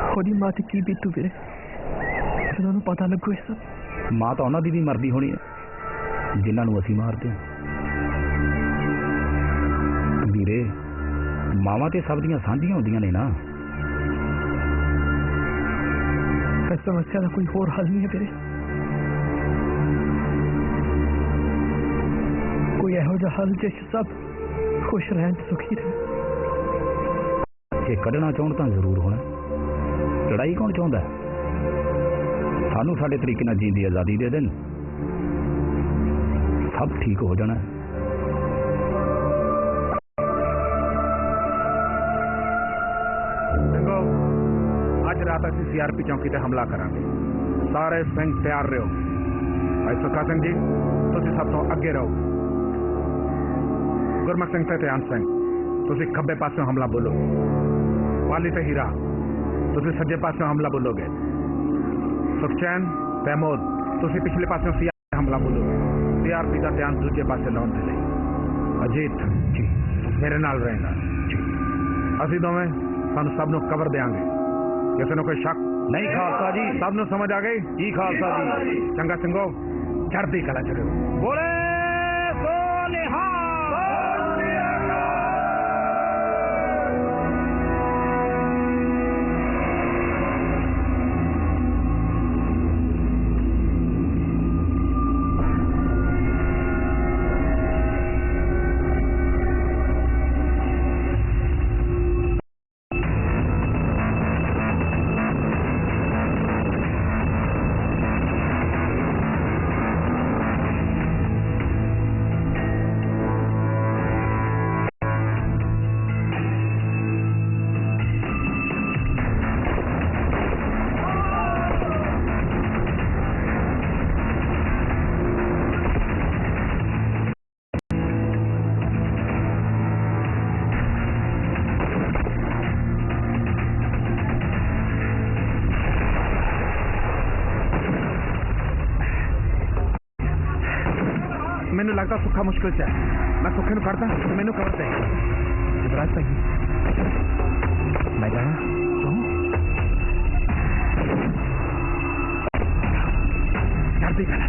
थोड़ी मां ते की बीतू वीरे ਜਦੋਂ पता लगो ये सब मां तो उन्होंने भी मरदी होनी है जिन्होंने असी मारते वीरे मावां ते सब दियां सांझियां होंदियां ने ना इस समस्या का कोई होर हल नहीं है तेरे कोई एहो जिहा हल जिस सब खुश रहन सुखी रहे जे कढ़ना चाहण तां जरूर होना लड़ाई कौन चाहता है सानू साडे तरीके नाल जीण दी आज़ादी दे देन सब ठीक हो जाना है रात असी सीआरपी चौकी ते हमला करांगे सारे सिंह तैयार रहो भाई सुखा सिंह जी तुसी सब तो अगे रहो गुरमुख सिंह ते ध्यान सिंह तुसी खब्बे पासों हमला बोलो वाली ते हीरा तुसी सज्जे पासों हमला बोलोगे सुखचैन तैमूद तुसी पिछले पासों सीआरपी हमला बोलोगे सीआरपी का ध्यान दूजे पासे लाउण दे लई अजीत जी मेरे नाल रहेगा जी असी दोवें सानू सब नूं कवर देंगे किसी ने कोई शक नहीं खालसा जी सब नूं समझ आ गई जी खालसा जी चंगा सिंघो चढ़ती कला चढ़ो बोले सो निहाल ਮੈਨੂੰ ਲੱਗਦਾ ਸੁੱਖਾ ਮੁਸ਼ਕਿਲ ਚ ਹੈ। ਮੈਂ ਸੁੱਖੇ ਨੂੰ ਕੱਢਦਾ ਤੇ ਮੈਨੂੰ ਕਵਰ ਦੇ। युवराज भाई मैं जाना चढ़ती कला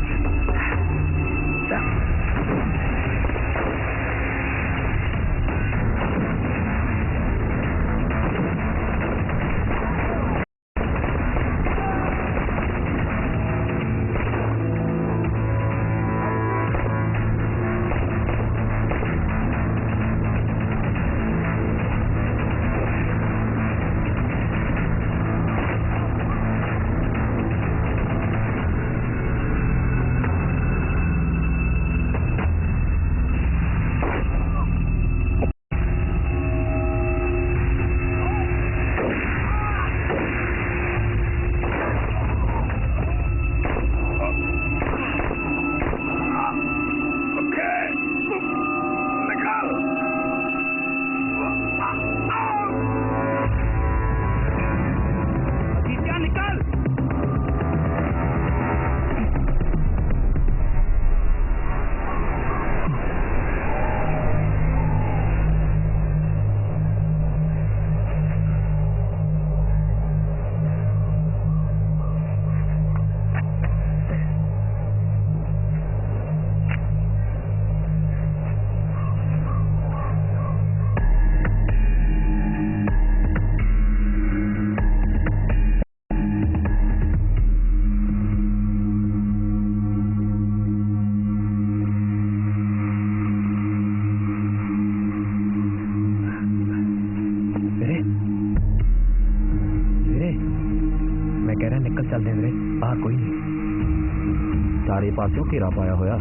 चारे पासों घेरा पाया होया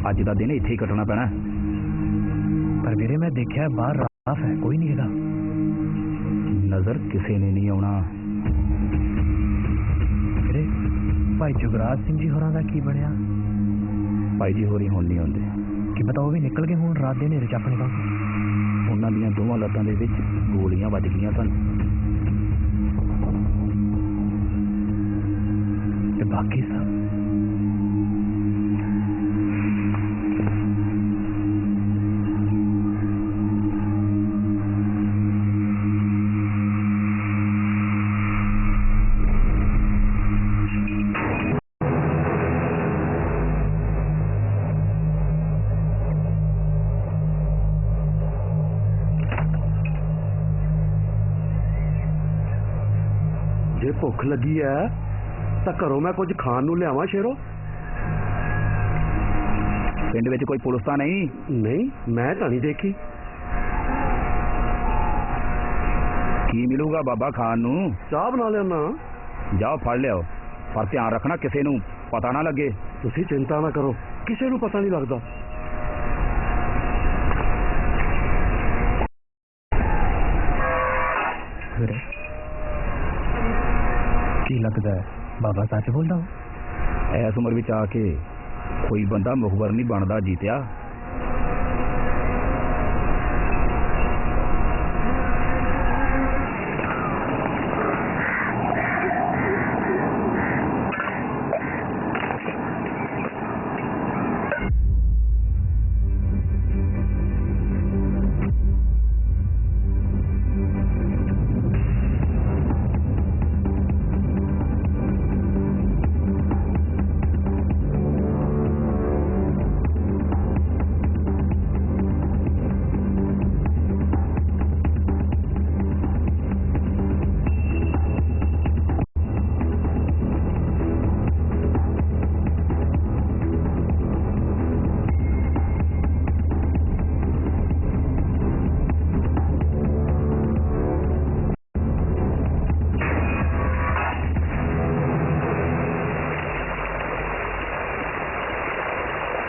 अज का दिन इत्थे ही कटना पैना। पर वीरे मैं देखा बाहर राफ है, कोई नहीं है। नजर किसी ने नहीं आना। वीरे भाई जुगराज सिंह जी होरां दा की बनया? भाई जी होरी हुण नहीं आउंदे कि पता वो भी निकल गए हुण रात दे नेरे च अपने पास। उन्हां दीयां दोवां लत्तां दे विच गोलियां वज गईयां सन ते बाकी सब जे भुख लगी है तो घरों मैं कुछ खान नूं लियावां शेरो। पिंड विच कोई पुलिस तां नहीं? नहीं मैं तां नहीं देखी। की मिलूगा बाबा खान नूं? चाह बना लिया। जाओ फड़ लियाओ, पर ध्यान रखना किसी नूं पता ना लगे। तुसीं चिंता ना करो, किसी नूं पता नहीं लगता। की लगता है बाबा सच बोलता हो? इस उम्र में आके कोई बंदा मुखबर नहीं बनता जीतिया।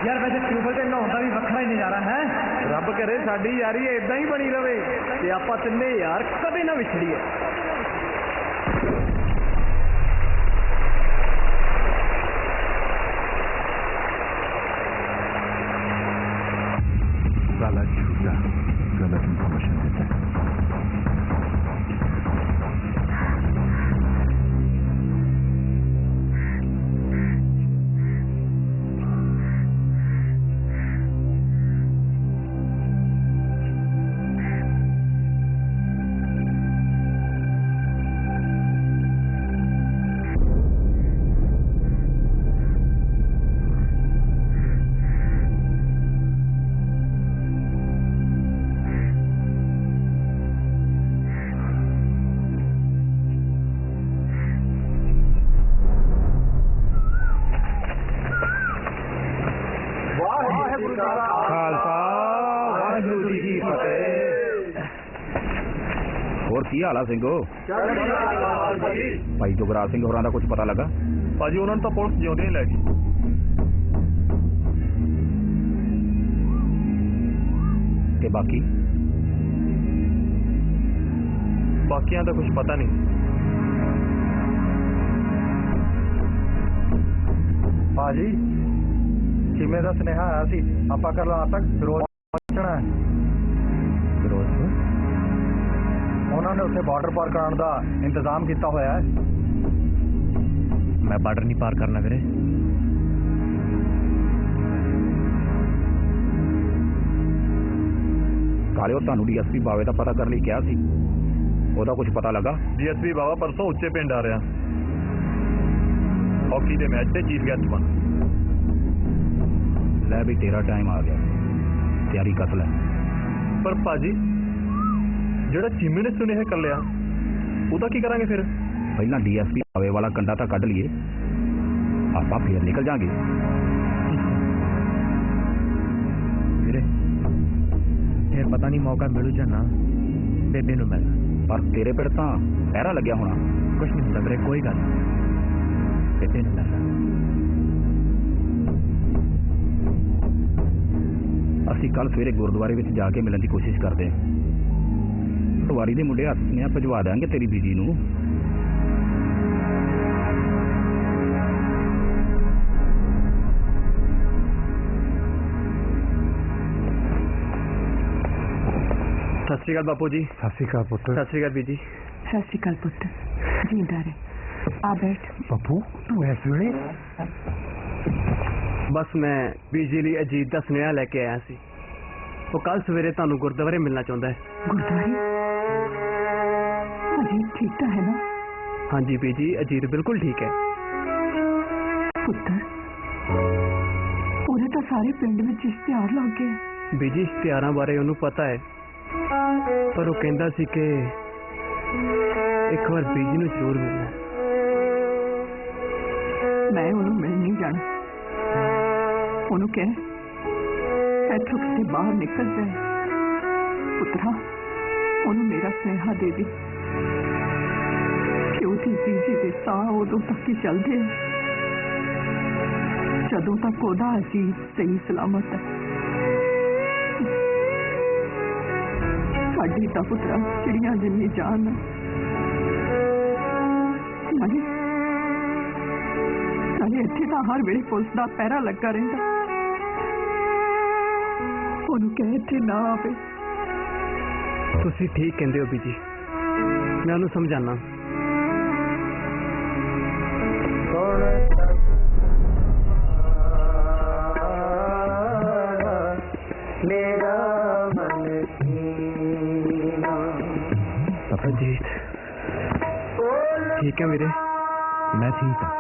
यार वैसे ट्यूबल ते नहाउण दा भी वखरा ही नज़ारा है। रब करे साडी यारी इदां ही बनी रवे ते आपां तिन्ने यार कदे ना विछड़ीए। साला झूठा गलत इन्फॉर्मेशन देता है। ਹਾਲ ਆ ਸਿੰਘੋ? ਭਾਈ ਜੁਗਰਾਜ ਸਿੰਘ ਹੋਰਾਂ ਦਾ ਕੁਝ ਪਤਾ ਲੱਗਾ? ਭਾਜੀ ਉਹਨਾਂ ਨੂੰ ਤਾਂ ਪੁਲਿਸ ਜਿਉਂਦੇ ਹੀ ਲੈ ਗਈ। ਤੇ ਬਾਕੀਆਂ ਦਾ ਕੁਝ ਪਤਾ ਨਹੀਂ। ਭਾਜੀ ਚੀਮੇ ਦਾ ਸੁਨੇਹਾ ਆਇਆ ਸੀ, ਆਪਾਂ ਕੱਲ ਰਾਤ ਤੱਕ ਫਿਰੋਜ਼ ਪਹੁੰਚਣਾ ਹੈ। ਫਿਰੋਜ਼ਪੁਰ? ਉਹਨਾਂ ਨੇ ਉੱਥੇ ਬਾਰਡਰ ਪਾਰ ਕਰਾਉਣ ਦਾ ਇੰਤਜ਼ਾਮ ਕੀਤਾ ਹੋਇਆ ਹੈ। ਮੈਂ ਬਾਰਡਰ ਨਹੀਂ ਪਾਰ ਕਰਨਾ ਵੀਰੇ। ਕਾਲੇ ਉਹ ਤੁਹਾਨੂੰ ਡੀਐਸਪੀ ਬਾਵੇ ਦਾ ਪਤਾ ਕਰਨ ਲਈ ਕਿਹਾ ਸੀ, ਉਹਦਾ ਕੁਝ ਪਤਾ ਲੱਗਾ? ਡੀਐਸਪੀ ਬਾਵਾ ਪਰਸੋਂ ਉੱਚੇ ਪਿੰਡ ਆ ਰਿਹਾ, ਹਾਕੀ ਦੇ ਮੈਚ ਤੇ ਚੀਫ ਗੈਸਟ ਬਣ। ਲੈ ਵੀ ਤੇਰਾ ਟਾਈਮ ਆ ਗਿਆ, ਤਿਆਰੀ ਕਰ ਲੈ। ਪਰ ਭਾਜੀ ਜਿਹੜਾ ਚੀਮੇ ਨੇ ਸੁਨੇਹਾ ਕਰ ਲਿਆ, ਉਹਦਾ ਕੀ ਕਰਾਂਗੇ ਫਿਰ? ਪਹਿਲਾਂ ਡੀਐਸਪੀ ਬਾਵੇ ਵਾਲਾ ਕੰਡਾ ਤਾਂ ਕੱਢ ਲਈਏ, ਆਪਾਂ ਫੇਰ ਨਿਕਲ ਜਾਾਂਗੇ। ਵੀਰੇ ਫਿਰ ਪਤਾ ਨਹੀਂ ਮੌਕਾ ਮਿਲੂ ਜਾਂ ਨਾ ਬੇਬੇ ਨੂੰ ਮਿਲ। ਪਰ ਤੇਰੇ ਪਿੰਡ ਤਾਂ ਪਹਿਰਾ ਲੱਗਿਆ ਹੋਣਾ। ਕੁਛ ਨਹੀਂ ਹੁੰਦਾ ਵੀਰੇ, ਕੋਈ ਗੱਲ ਨਹੀਂ, ਬੇਬੇ ਨੂੰ ਮਿਲ। ਅਸੀਂ ਕੱਲ ਸਵੇਰੇ ਗੁਰਦੁਆਰੇ ਵਿੱਚ ਜਾ ਕੇ ਮਿਲਣ ਦੀ ਕੋਸ਼ਿਸ਼ ਕਰਦੇ ਹਾਂ। ਪਟਵਾਰੀ ਦੇ ਮੁੰਡੇ ਹੱਥ ਨੇ ਭਜਵਾ ਦੇਾਂਗੇ ਤੇਰੀ ਬੀਜੀ ਨੂੰ। ਸਤਿ ਸ਼੍ਰੀ ਅਕਾਲ ਬਾਪੂ ਜੀ। ਸਤਿ ਸ਼੍ਰੀ ਅਕਾਲ ਪੁੱਤ। ਸਤਿ ਸ਼੍ਰੀ ਅਕਾਲ ਬੀਜੀ। ਸਤਿ ਸ਼੍ਰੀ ਅਕਾਲ ਪੁੱਤ, ਜਿੰਦਾ ਰਹਿ। ਆ ਬੈਠ। ਬੱਬੂ ਤੂੰ ਇਸ ਵੇਲੇ? ਬਸ ਮੈਂ ਬੀਜੀ ਲਈ ਅਜੀਤ ਦਾ ਸੁਨੇਹਾ ਲੈ ਕੇ ਆਇਆ ਸੀ। ਉਹ ਕੱਲ ਸਵੇਰੇ ਤੁਹਾਨੂੰ ਗੁਰਦੁਆਰੇ ਮਿਲਣਾ ਚਾਹੁੰਦਾ ਹੈ। ਗੁਰਦੁਆਰੇ? ਅਜੀਤ ਠੀਕ ਤਾਂ ਹੈ ਨਾ? ਹਾਂਜੀ ਬੀਜੀ, ਅਜੀਤ ਬਿਲਕੁਲ ਠੀਕ ਹੈ। ਪੁੱਤਰ ਉਹਦੇ ਤਾਂ ਸਾਰੇ ਪਿੰਡ ਵਿੱਚ ਇਸ਼ਤਿਹਾਰ ਲੱਗ ਗਏ। ਬੀਜੀ ਇਸ਼ਤਿਹਾਰਾਂ ਬਾਰੇ ਉਹਨੂੰ ਪਤਾ ਹੈ, ਪਰ ਉਹ ਕਹਿੰਦਾ ਸੀ ਕਿ ਇੱਕ ਵਾਰ ਬੀਜੀ ਨੂੰ ਜ਼ਰੂਰ ਮਿਲਣਾ। ਮੈਂ ਉਹਨੂੰ ਮਿਲ ਨਹੀਂ ਜਾਣਾ। ਉਹਨੂੰ ਕਹਿ ਇੱਥੋਂ ਕਿਤੇ ਬਾਹਰ ਨਿਕਲ ਜਾਏ। ਪੁੱਤਰਾ ਉਹਨੂੰ ਮੇਰਾ ਸੁਨੇਹਾ ਦੇ ਦੇ ਕਿ ਉਹਦੀ ਬੀਜੀ ਦੇ ਸਾਹ ਉਦੋਂ ਤੱਕ ਹੀ ਚੱਲਦੇ ਜਦੋਂ ਤੱਕ ਉਹਦਾ ਅਜੀਤ ਸਹੀ ਸਲਾਮਤ ਹੈ। ਸਾਡੀ ਤਾਂ ਪੁੱਤਰਾ ਚਿੜੀਆਂ ਜਿੰਨੀ ਜਾਨ ਨਾਲੇ ਇੱਥੇ ਤਾਂ ਹਰ ਵੇਲੇ ਪੁਲਿਸ ਦਾ ਪਹਿਰਾ ਲੱਗਾ ਰਹਿੰਦਾ। ਉਹਨੂੰ ਕਹਿ ਇੱਥੇ ਨਾ ਆਵੇ। ਤੁਸੀਂ ਠੀਕ ਕਹਿੰਦੇ ਹੋ ਬੀਜੀ, ਮੈਂ ਉਹਨੂੰ ਸਮਝਾਣਾ। ਅਜੀਤ ਠੀਕ ਹੈ ਵੀਰੇ? ਮੈਂ ਠੀਕ ਹਾਂ,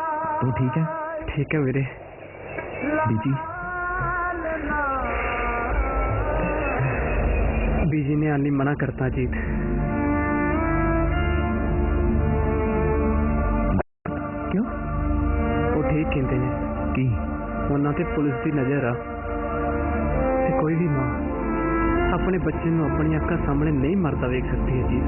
ਤੂੰ ਠੀਕ ਹੈ? ਠੀਕ ਹੈ ਵੀਰੇ। ਬੀਜੀ ਬੀਜੀ ਨੇ ਆਨੀ ਮਨਾ ਕਰਤਾ ਜੀਤ। ਕਿਉਂ? ਉਹ ਠੀਕ ਕਹਿੰਦੇ ਨੇ। ਕੀ? ਉਹਨਾਂ ਤੇ ਪੁਲਿਸ ਦੀ ਨਜ਼ਰ ਆ ਤੇ ਕੋਈ ਵੀ ਮਾਂ ਆਪਣੇ ਬੱਚੇ ਨੂੰ ਆਪਣੀਆਂ ਅੱਖਾਂ ਸਾਹਮਣੇ ਨਹੀਂ ਮਰਦਾ ਵੇਖ ਸਕਦੀ ਹੈ ਜੀਤ।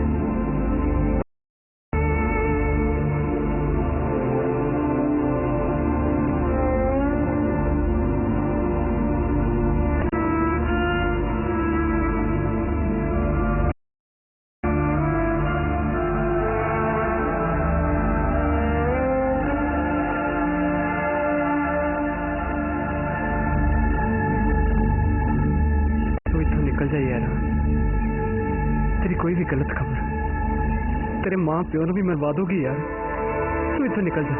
निकल जा यार, तेरी कोई भी गलत खबर तेरे माँ प्यो ने भी मरवा दोगी यार। तू इतना निकल जा।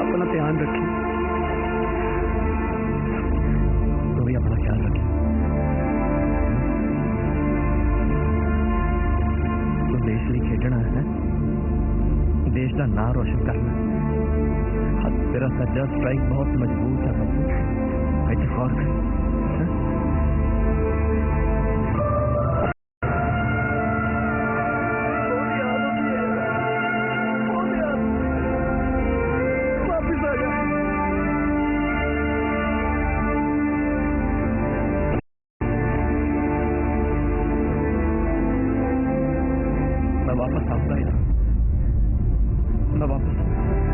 अपना ध्यान रखी। तू भी अपना ख्याल रखी। तू देश लिए खेडना है, देश का नाम रोशन करना। तेरा सज्जा स्ट्राइक बहुत मजबूत है बाबू, ऐसे गौर कर। वापस आऊंगा यार, मैं वापस चंगा यार,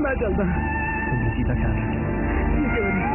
मैं चलता। बीजी का ख्याल रखिए। ठीक है मेरी।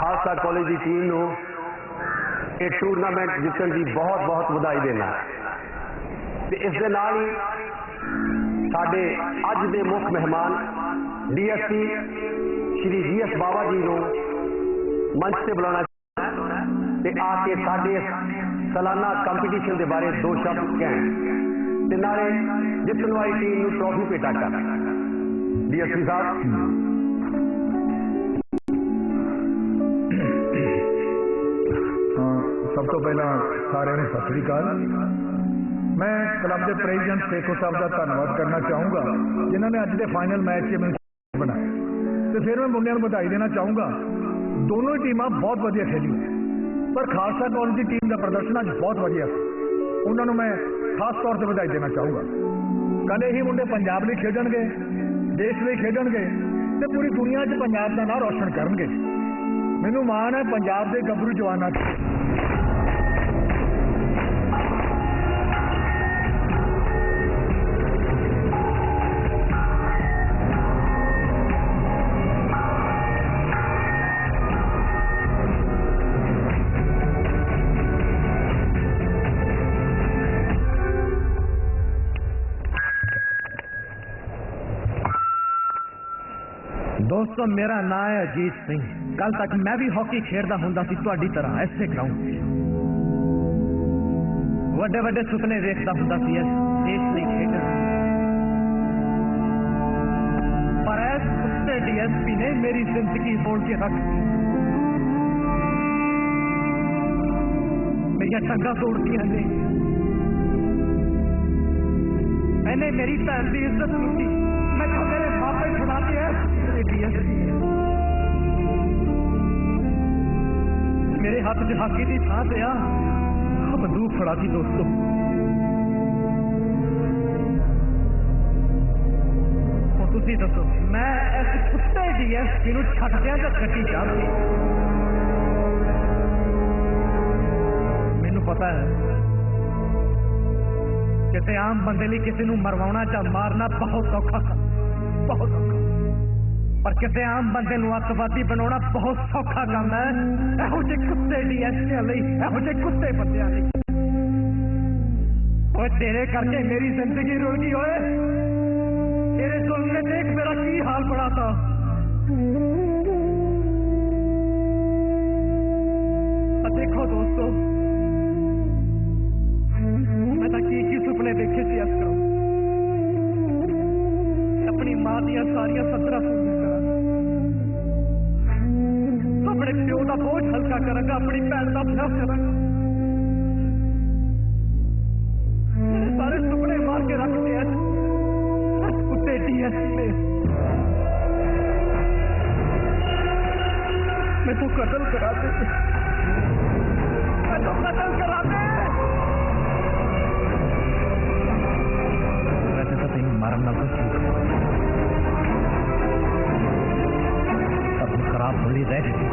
ਖਾਲਸਾ ਕਾਲਜ ਦੀ ਟੀਮ ਨੂੰ ਇਹ ਟੂਰਨਾਮੈਂਟ ਜਿੱਤਣ ਦੀ ਬਹੁਤ ਬਹੁਤ ਵਧਾਈ ਦੇਣਾ ਤੇ ਇਸ ਦੇ ਨਾਲ ਹੀ ਸਾਡੇ ਅੱਜ ਦੇ ਮੁੱਖ ਮਹਿਮਾਨ ਡੀਐਸਪੀ ਸ਼੍ਰੀ ਜੀਐਸ ਬਾਵਾ ਜੀ ਨੂੰ ਮੰਚ ਤੇ ਬੁਲਾਉਣਾ ਤੇ ਆ ਕੇ ਸਾਡੇ ਸਾਲਾਨਾ ਕੰਪੀਟੀਸ਼ਨ ਦੇ ਬਾਰੇ ਦੋ ਸ਼ਬਦ ਕਹਿਣ ਤੇ ਨਾਲੇ ਜਿੱਤਣ ਵਾਲੀ ਟੀਮ ਨੂੰ ਟਰੋਫੀ ਭੇਟਾ ਕਰਨ। ਡੀਐਸਪੀ ਸਾਹਿਬ। ਸਭ ਤੋਂ ਪਹਿਲਾਂ ਸਾਰਿਆਂ ਨੂੰ ਸਤਿ ਸ੍ਰੀ ਅਕਾਲ। ਮੈਂ ਕਲੱਬ ਦੇ ਪ੍ਰੈਜ਼ੀਡੈਂਟ ਸੇਖੋ ਸਾਹਿਬ ਦਾ ਧੰਨਵਾਦ ਕਰਨਾ ਚਾਹੂੰਗਾ ਜਿਨ੍ਹਾਂ ਨੇ ਅੱਜ ਦੇ ਫਾਈਨਲ ਮੈਚ 'ਚ ਮੈਨੂੰ ਬਣਾਇਆ ਤੇ ਫਿਰ ਮੈਂ ਮੁੰਡਿਆਂ ਨੂੰ ਵਧਾਈ ਦੇਣਾ ਚਾਹੂੰਗਾ। ਦੋਨੋਂ ਹੀ ਟੀਮਾਂ ਬਹੁਤ ਵਧੀਆ ਖੇਡੀਆਂ ਪਰ ਖਾਲਸਾ ਕਾਲਜ ਦੀ ਟੀਮ ਦਾ ਪ੍ਰਦਰਸ਼ਨ ਅੱਜ ਬਹੁਤ ਵਧੀਆ ਸੀ। ਉਹਨਾਂ ਨੂੰ ਮੈਂ ਖਾਸ ਤੌਰ ਤੇ ਵਧਾਈ ਦੇਣਾ ਚਾਹੂੰਗਾ। ਕੱਲ੍ਹ ਇਹੀ ਮੁੰਡੇ ਪੰਜਾਬ ਲਈ ਖੇਡਣਗੇ, ਦੇਸ਼ ਲਈ ਖੇਡਣਗੇ ਤੇ ਪੂਰੀ ਦੁਨੀਆ 'ਚ ਪੰਜਾਬ ਦਾ ਨਾਂ ਰੌਸ਼ਨ ਕਰਨਗੇ। ਮੈਨੂੰ ਮਾਣ ਹੈ ਪੰਜਾਬ ਦੇ ਗੱਭਰੂ ਜਵਾਨਾਂ 'ਤੇ। दोस्तों मेरा नाम है अजीत सिंह। कल तक मैं भी हॉकी खेलता हुंदा सी तुहाडी तरह ऐसे ग्राउंड वड्डे वड्डे सुपने देखता हुंदा सी इस देश ਲਈ ਖੇਡਣ पर इस कुत्ते डीएसपी ने मेरी जिंदगी मोड़ के रख दी। मेरिया टंगा तोड़तियां ने, मैंने मेरी भैन की इज्जत की, मैं तो मेरे मापे छुड़ाते हैं मेरे हाथ च हाकी की थां ते बंदूक फड़ा दी। दोस्तों तुसी दसो मैं इस कुत्ते डीएसपी नूं छड्ड दियां जां छड्डी जावां? मैनूं पता है किसी आम बंदे लिए किसी नूं मरवाउणा जां मारना बहुत औखा, बहुत औखा, पर किसी आम बंदे नूं अतवादी बनाउणा बहुत सौखा काम है। इहो जिहे कुत्ते डीएसपीआं लई, इहो जिहे कुत्ते बंदिआं लई। ओए तेरे करके मेरी जिंदगी रुल गई। ओए तेरे जुल्म ने देख मेरा की हाल बनाता। देखो दोस्तों, मैं तो की सुपने देखे सी अज करो, अपनी मां दियां सारियां सदरां पूरी करा, अपने प्यो का बोझ हल्का करांगा, अपनी भैन का ब्याह करांगा। मेरे सारे सुपने मार के रख दिए कुत्ते डीएसपी ने। मैं तो कत्ल करा दे, मैं तो कत्ल करा दे। वैसे तो तेन मारन ना सब खराब भली रह गई।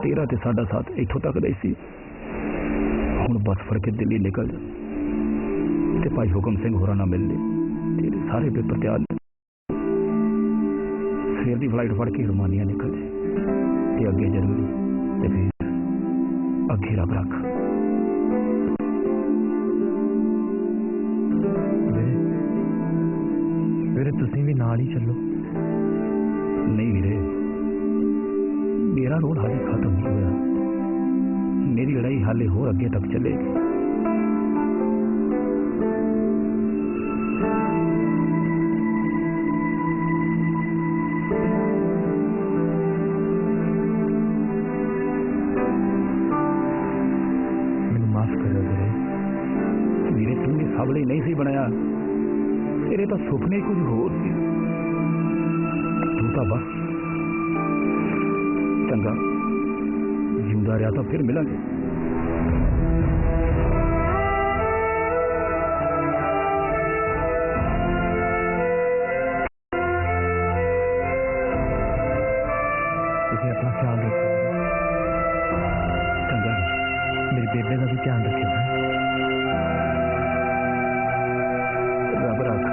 तेरा ते साडा साथ इत्थों तक दा ही सी। हुण बस फड़ के दिल्ली निकल जा ते भाई हुकम सिंह होरां नाल मिल ले, तेरे सारे पेपर तैयार ने। सवेर दी फ्लाइट फड़ के रोमानिया निकल जाए ते अगे जर्मनी ते फिर अगे रब रख। वीरे तुसीं भी नाल ही चलो। नहीं वीरे, मेरा रोल हाले खत्म नहीं हुआ, मेरी लड़ाई हाले हो आगे तक चलेगी। मैनू माफ करो वीरे, मेरे तुमने सावले नहीं सी बनाया, तेरे तो सुपने कुछ होर सी। तू तो बस चंगा जिंदा रहा तो फिर मिलेंगे। तुसीं अपना ख्याल रखो चंगा, मेरी बेबे का भी ध्यान रखियो। रब रख।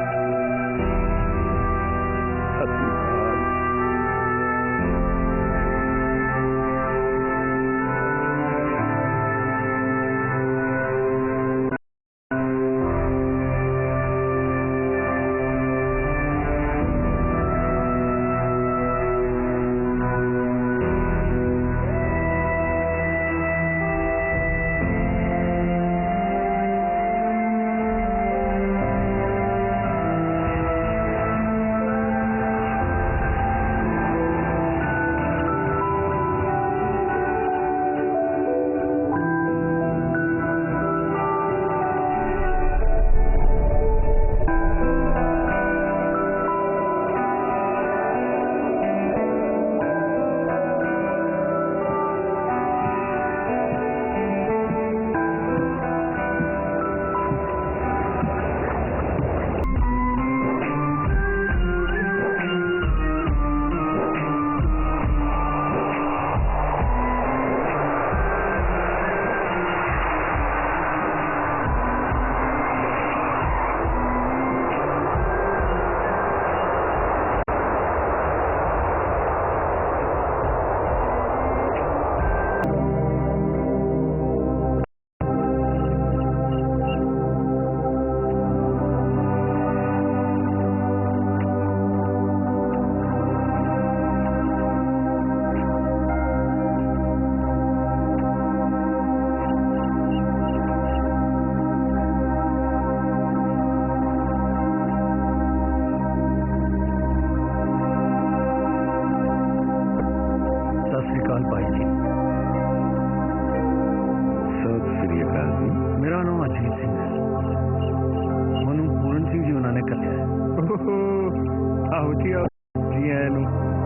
ਕੀ ਆ ਜੀ ਆਇਆਂ ਨੂੰ।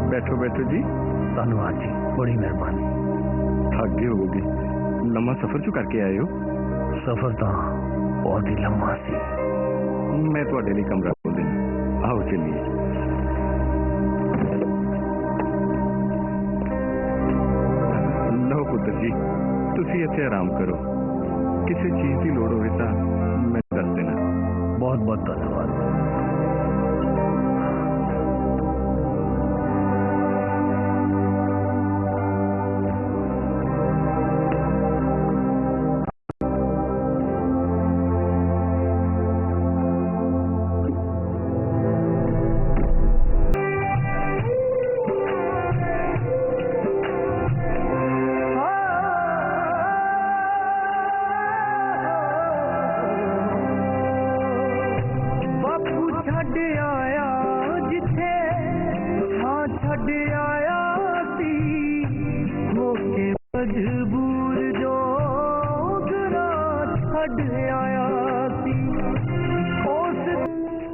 ਬੈਠੋ ਬੈਠੋ ਜੀ। ਧੰਨਵਾਦ ਜੀ, ਬੜੀ ਮਿਹਰਬਾਨੀ। ਥੱਕ ਗਏ ਹੋਵੋਗੇ, ਲੰਮਾ ਸਫ਼ਰ ਚੋਂ ਕਰਕੇ ਆਏ ਹੋ। ਸਫ਼ਰ ਤਾਂ ਬਹੁਤ ਹੀ ਲੰਮਾ ਸੀ। ਮੈਂ ਤੁਹਾਡੇ ਲਈ ਕਮਰਾ ਖੋਲ ਦੇਣਾ, ਆਓ ਚੱਲੀਏ। ਲਓ ਪੁੱਤਰ ਜੀ, ਤੁਸੀਂ ਇੱਥੇ ਆਰਾਮ ਕਰੋ। ਕਿਸੇ ਚੀਜ਼ ਦੀ ਲੋੜ ਹੋਵੇ ਤਾਂ ਮੈਂ ਦੱਸ ਦੇਣਾ। ਬਹੁਤ ਬਹੁਤ ਧੰਨਵਾਦ।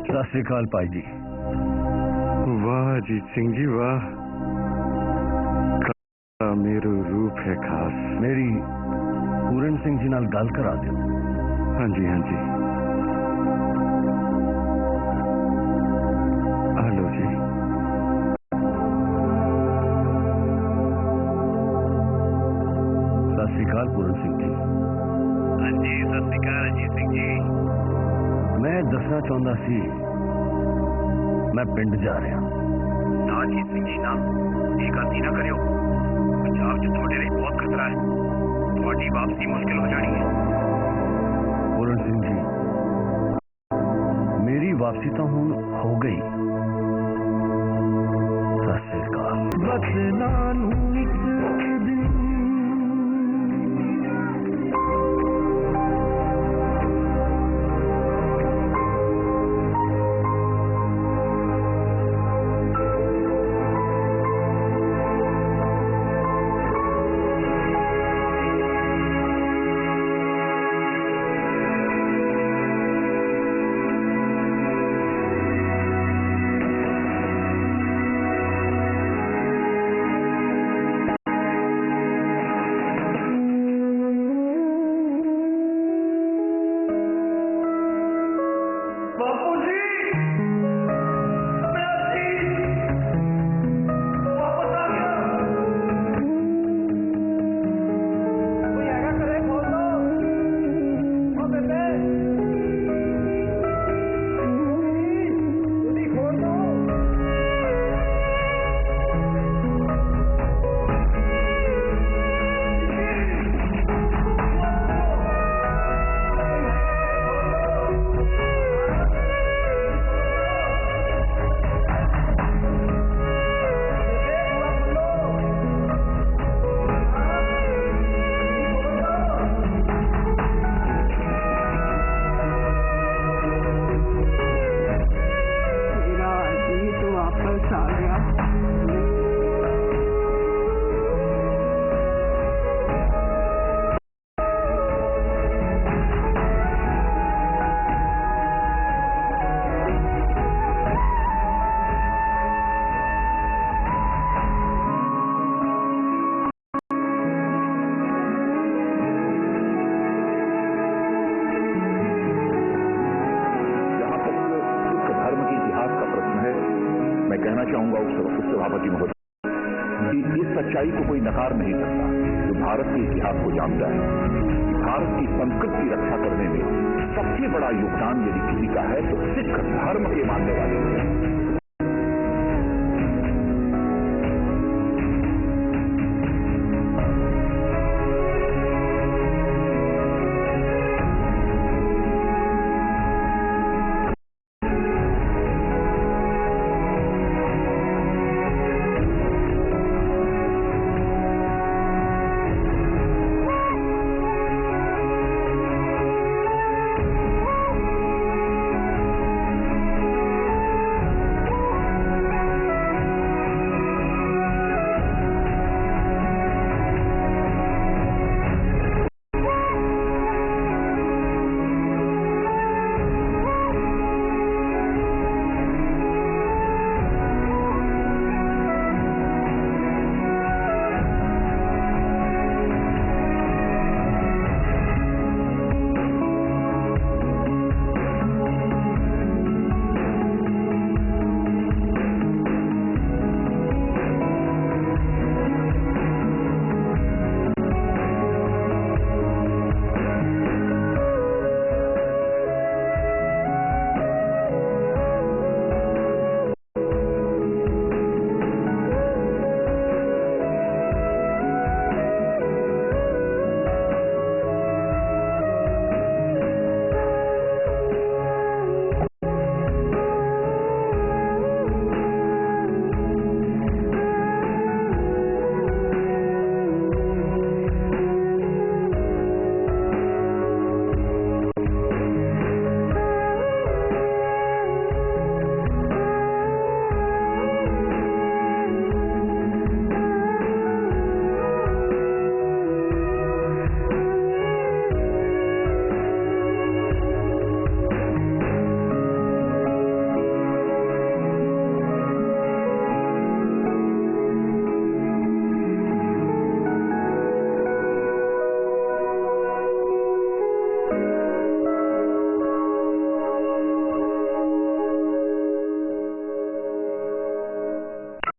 ਸਤਿ ਸ੍ਰੀ ਅਕਾਲ ਭਾਈ ਜੀ। ਵਾਹ ਜੀਤ ਸਿੰਘ ਜੀ ਵਾਹ, ਮੇਰਾ ਰੂਪ ਹੈ ਖਾਸ। ਮੇਰੀ ਪੂਰਨ ਸਿੰਘ ਜੀ ਨਾਲ ਗੱਲ ਕਰਾ ਦਿਓ। ਹਾਂਜੀ ਹਾਂਜੀ, ਆ ਲਓ ਜੀ। ਸਤਿ ਸ੍ਰੀ ਅਕਾਲ ਪੂਰਨ ਸਿੰਘ ਜੀ। ਹਾਂਜੀ ਸਤਿ ਸ੍ਰੀ ਅਕਾਲ ਅਜੀਤ ਸਿੰਘ ਜੀ। ਮੈਂ ਦੱਸਣਾ ਚਾਹੁੰਦਾ ਸੀ, ਮੈਂ ਪਿੰਡ ਜਾ ਰਿਹਾ। ਨਾ ਅਜੀਤ ਸਿੰਘ ਜੀ ਨਾ, ਇਹ ਗਲਤੀ ਨਾ ਕਰਿਓ। ਪੰਜਾਬ 'ਚ ਤੁਹਾਡੇ ਲਈ ਬਹੁਤ ਖਤਰਾ ਹੈ, ਤੁਹਾਡੀ ਵਾਪਸੀ ਮੁਸ਼ਕਿਲ ਹੋ ਜਾਣੀ ਹੈ। ਪੂਰਨ ਸਿੰਘ ਜੀ, ਮੇਰੀ ਵਾਪਸੀ ਤਾਂ ਹੁਣ ਹੋ ਗਈ। ਸਤਿ ਸ੍ਰੀ ਅਕਾਲ। ਬਦਨਾਂ ਨੂੰ ਇੱਕ ਦਿਨ सच्चाई को कोई नकार नहीं सकता जो भारत के इतिहास को जानता है। भारत की संस्कृति की रक्षा करने में सबसे बड़ा योगदान यदि किसी का है तो सिख धर्म के मानने वाले हैं।